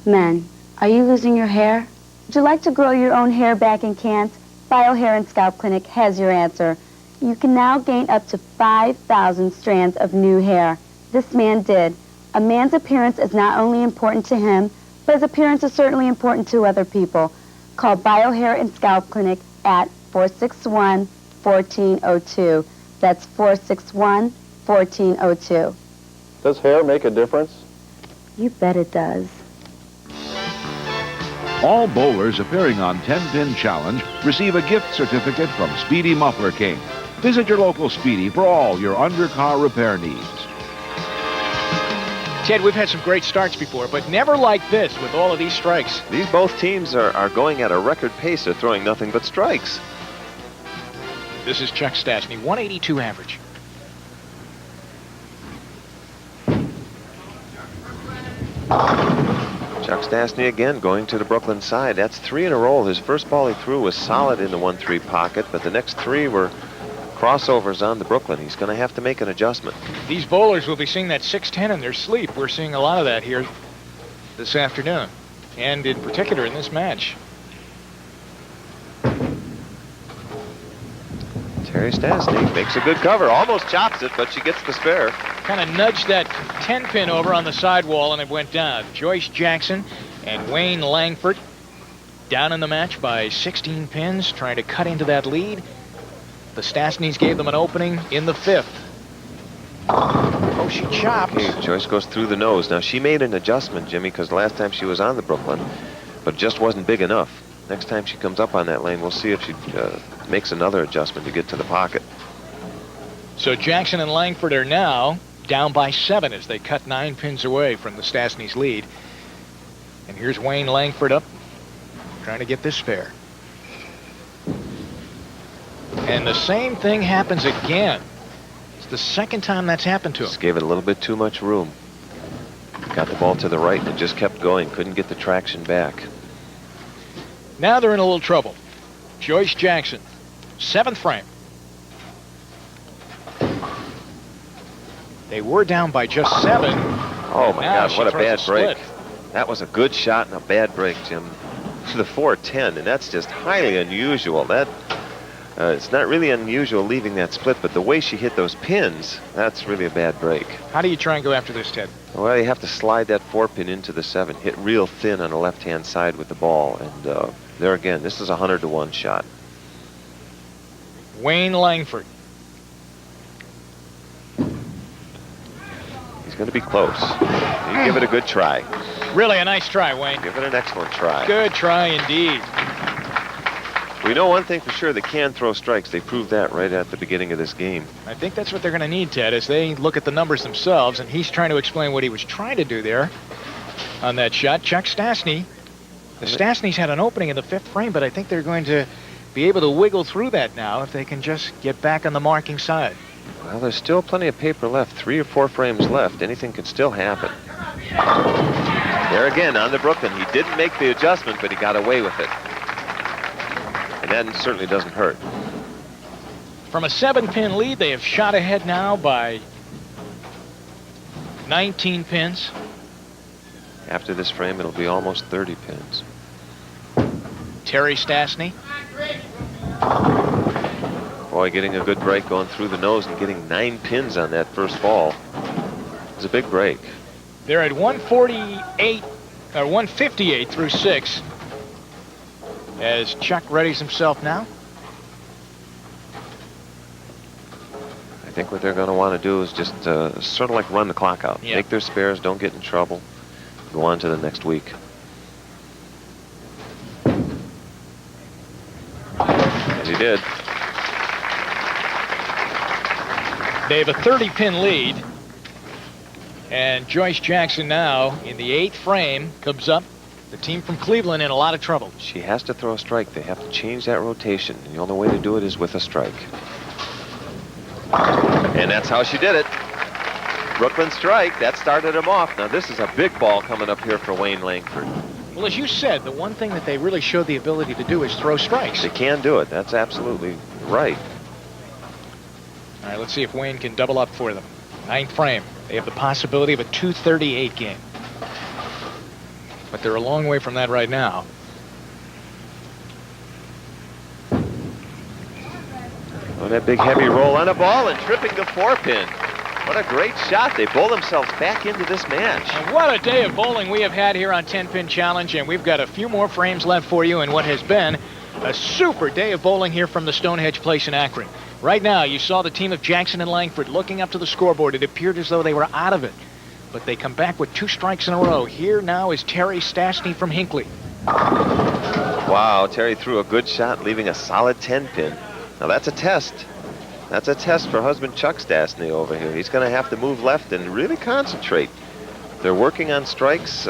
S22: Men, are you losing your hair? Would you like to grow your own hair back and can't? BioHair and Scalp Clinic has your answer. You can now gain up to 5,000 strands of new hair. This man did. A man's appearance is not only important to him, but his appearance is certainly important to other people. Call BioHair and Scalp Clinic at 461-1402. That's 461-1402.
S8: Does hair make a difference?
S22: You bet it does.
S3: All bowlers appearing on 10-Pin Challenge receive a gift certificate from Speedy Muffler King. Visit your local Speedy for all your undercar repair needs.
S1: Ted, we've had some great starts before, but never like this with all of these strikes.
S2: These both teams are going at a record pace. They're throwing nothing but strikes.
S1: This is Chuck Stastny, 182 average.
S2: Chuck Stastny again going to the Brooklyn side. That's 3 in a row. His first ball he threw was solid in the 1-3 pocket, but the next 3 were crossovers on the Brooklyn. He's going to have to make an adjustment.
S1: These bowlers will be seeing that 6-10 in their sleep. We're seeing a lot of that here this afternoon, and in particular in this match.
S2: Terry Stastny makes a good cover. Almost chops it, but she gets the spare.
S1: Kind of nudged that 10-pin over on the sidewall, and it went down. Joyce Jackson and Wayne Langford down in the match by 16 pins, trying to cut into that lead. The Stastnys gave them an opening in the 5th. Oh, she chopped.
S2: Okay, Joyce goes through the nose. Now, she made an adjustment, Jimmy, because last time she was on the Brooklyn, but it just wasn't big enough. Next time she comes up on that lane, we'll see if she makes another adjustment to get to the pocket.
S1: So Jackson and Langford are now down by 7 as they cut 9 pins away from the Stastnys' lead. And here's Wayne Langford up, trying to get this spare. And the same thing happens again. It's the second time that's happened to him.
S2: Just gave it a little bit too much room. Got the ball to the right and it just kept going. Couldn't get the traction back.
S1: Now they're in a little trouble. Joyce Jackson, 7th frame. They were down by just 7.
S2: Oh my
S1: Now
S2: God, what a
S1: throws
S2: bad break.
S1: split.
S2: That was a good shot and a bad break, Jim. To the 410, and that's just highly unusual. That it's not really unusual leaving that split, but the way she hit those pins, that's really a bad break.
S1: How do you try and go after this, Ted?
S2: Well, you have to slide that 4-pin into the 7, hit real thin on the left-hand side with the ball, and there again, this is a 100-to-1 shot.
S1: Wayne Langford.
S2: He's going to be close. You give it a good try.
S1: Really a nice try, Wayne.
S2: Give it an excellent try.
S1: Good try indeed.
S2: We know one thing for sure, they can throw strikes. They proved that right at the beginning of this game.
S1: I think that's what they're going to need, Ted, as they look at the numbers themselves, and he's trying to explain what he was trying to do there on that shot. Chuck Stastny. The Stastnys had an opening in the 5th frame, but I think they're going to be able to wiggle through that now if they can just get back on the marking side.
S2: Well, there's still plenty of paper left. 3 or 4 frames left. Anything could still happen. There again, on the Brooklyn. He didn't make the adjustment, but he got away with it. And that certainly doesn't hurt.
S1: From a 7-pin lead, they have shot ahead now by 19 pins.
S2: After this frame, it'll be almost 30 pins.
S1: Terry Stastny.
S2: Boy, getting a good break going through the nose and getting 9 pins on that first ball. It's a big break.
S1: They're at 148, or 158 through 6. As Chuck readies himself now.
S2: I think what they're going to want to do is just sort of like run the clock out.
S1: Yeah.
S2: Make their spares, don't get in trouble. Go on to the next week. As he did.
S1: They have a 30-pin lead. And Joyce Jackson now in the 8th frame comes up. The team from Cleveland in a lot of trouble.
S2: She has to throw a strike. They have to change that rotation. And the only way to do it is with a strike. And that's how she did it. Brooklyn strike. That started him off. Now this is a big ball coming up here for Wayne Langford.
S1: Well, as you said, the one thing that they really showed the ability to do is throw strikes.
S2: They can do it. That's absolutely right.
S1: All right, let's see if Wayne can double up for them. 9th frame. They have the possibility of a 238 game. But they're a long way from that right now.
S2: Oh, that big heavy roll on a ball and tripping the 4-pin. What a great shot. They bowl themselves back into this match.
S1: And what a day of bowling we have had here on 10-Pin Challenge, and we've got a few more frames left for you in what has been a super day of bowling here from the Stonehedge place in Akron. Right now, you saw the team of Jackson and Langford looking up to the scoreboard. It appeared as though they were out of it. But they come back with 2 strikes in a row. Here now is Terry Stastny from Hinckley.
S2: Wow, Terry threw a good shot, leaving a solid 10-pin. Now that's a test. That's a test for husband Chuck Stastny over here. He's going to have to move left and really concentrate. They're working on strikes,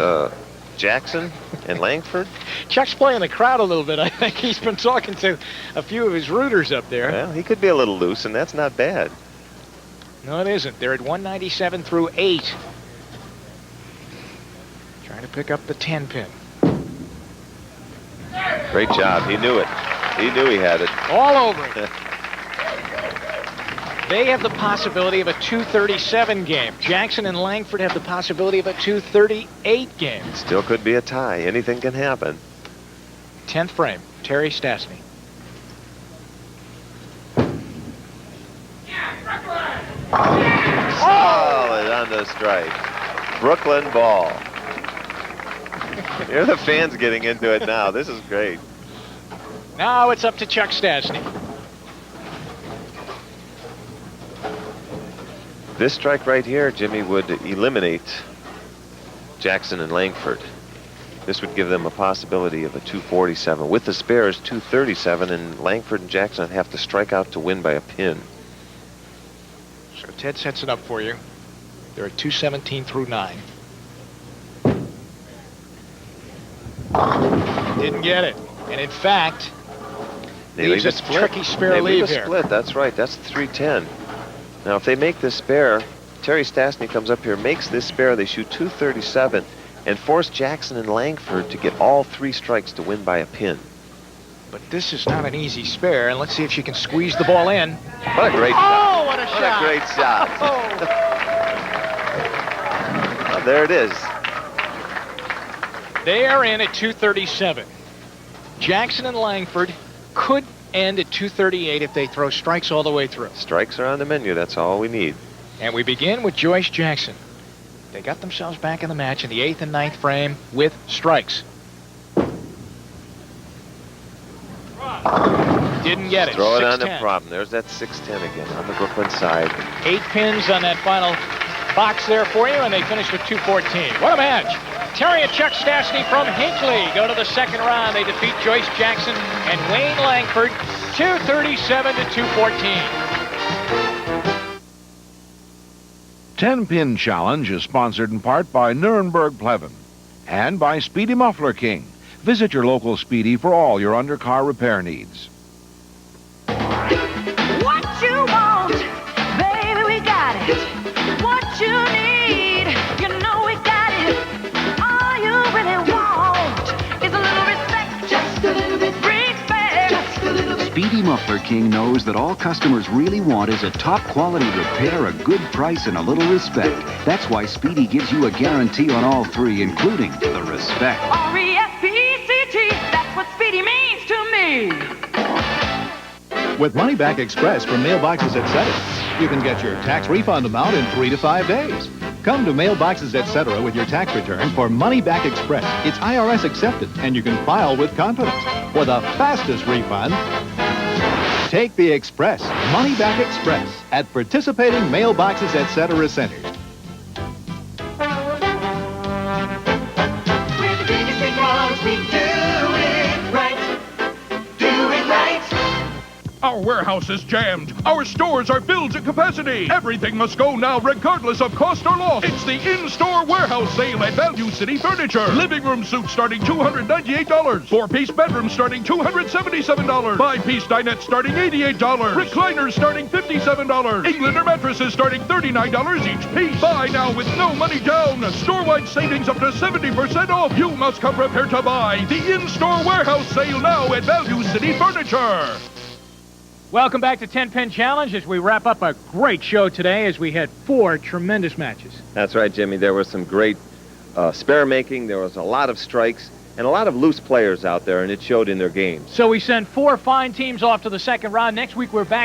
S2: Jackson and Langford.
S1: Chuck's playing the crowd a little bit. I think he's been talking to a few of his rooters up there.
S2: Well, he could be a little loose, and that's not bad.
S1: No, it isn't. They're at 197 through 8. Trying to pick up the 10-pin.
S2: Great job. He knew it. He knew he had it.
S1: All over it. They have the possibility of a 237 game. Jackson and Langford have the possibility of a 238 game.
S2: Still could be a tie. Anything can happen.
S1: 10th frame. Terry Stastny.
S2: Solid on the strike. Brooklyn ball. Here the fans getting into it now. This is great.
S1: Now it's up to Chuck Stastny.
S2: This strike right here, Jimmy, would eliminate Jackson and Langford. This would give them a possibility of a 247. With the spares, 237, and Langford and Jackson would have to strike out to win by a pin.
S1: So Ted sets it up for you. They're at 217 through 9. Didn't get it. And in fact,
S2: They
S1: leaves
S2: leave
S1: a
S2: a split.
S1: tricky spare
S2: They
S1: leave
S2: leave a
S1: here.
S2: split. That's right. That's 310. Now, if they make this spare, Terry Stastny comes up here, makes this spare. They shoot 237 and force Jackson and Langford to get all 3 strikes to win by a pin.
S1: But this is not an easy spare, and let's see if she can squeeze the ball in.
S2: What a great shot.
S1: Oh, what a
S2: What
S1: shot.
S2: a great shot. Well, there it is.
S1: They are in at 237. Jackson and Langford could end at 238 if they throw strikes all the way through.
S2: Strikes are on the menu. That's all we need.
S1: And we begin with Joyce Jackson. They got themselves back in the match in the 8th and 9th frame with strikes. Didn't get it.
S2: Throw it on the
S1: 610.
S2: problem. There's that 610 again on the Brooklyn side.
S1: 8 pins on that final box there for you, and they finished with 214. What a match. Terry and Chuck Stastny from Hinckley go to the second round. They defeat Joyce Jackson and Wayne Langford 237 to 214.
S3: 10-Pin Challenge is sponsored in part by Nuremberg Pleven and by Speedy Muffler King. Visit your local Speedy for all your undercar repair needs.
S4: What you want, baby, we got it. What you need, you know we got it. All you really want is a little respect, just a little bit. Respect, just a little bit.
S5: Speedy Muffler King knows that all customers really want is a top-quality repair, a good price, and a little respect. That's why Speedy gives you a guarantee on all 3, including the respect.
S4: R-E-S-P-E-C-T, that's what Speedy means to me.
S9: With Money Back Express from Mailboxes Etc., you can get your tax refund amount in 3 to 5 days. Come to Mailboxes Etc. with your tax return for Money Back Express. It's IRS accepted, and you can file with confidence. For the fastest refund, take the Express, Money Back Express, at participating Mailboxes Etc. centers.
S4: We're the biggest because we do it right. Do it right.
S10: Our warehouse is jammed. Our stores are filled to capacity. Everything must go now regardless of cost or loss. It's the in-store warehouse sale at Value City Furniture. Living room suite starting $298. 4-piece bedroom starting $277. 5-piece dinette starting $88. Recliners starting $57. Englander mattresses starting $39 each piece. Buy now with no money down. Store-wide savings up to 70% off. You must come prepared to buy. The in-store warehouse sale now at Value City Furniture.
S1: Welcome back to 10-Pin Challenge as we wrap up a great show today as we had 4 tremendous matches.
S2: That's right, Jimmy. There was some great spare making. There was a lot of strikes and a lot of loose players out there, and it showed in their games.
S1: So we send 4 fine teams off to the second round. Next week we're back.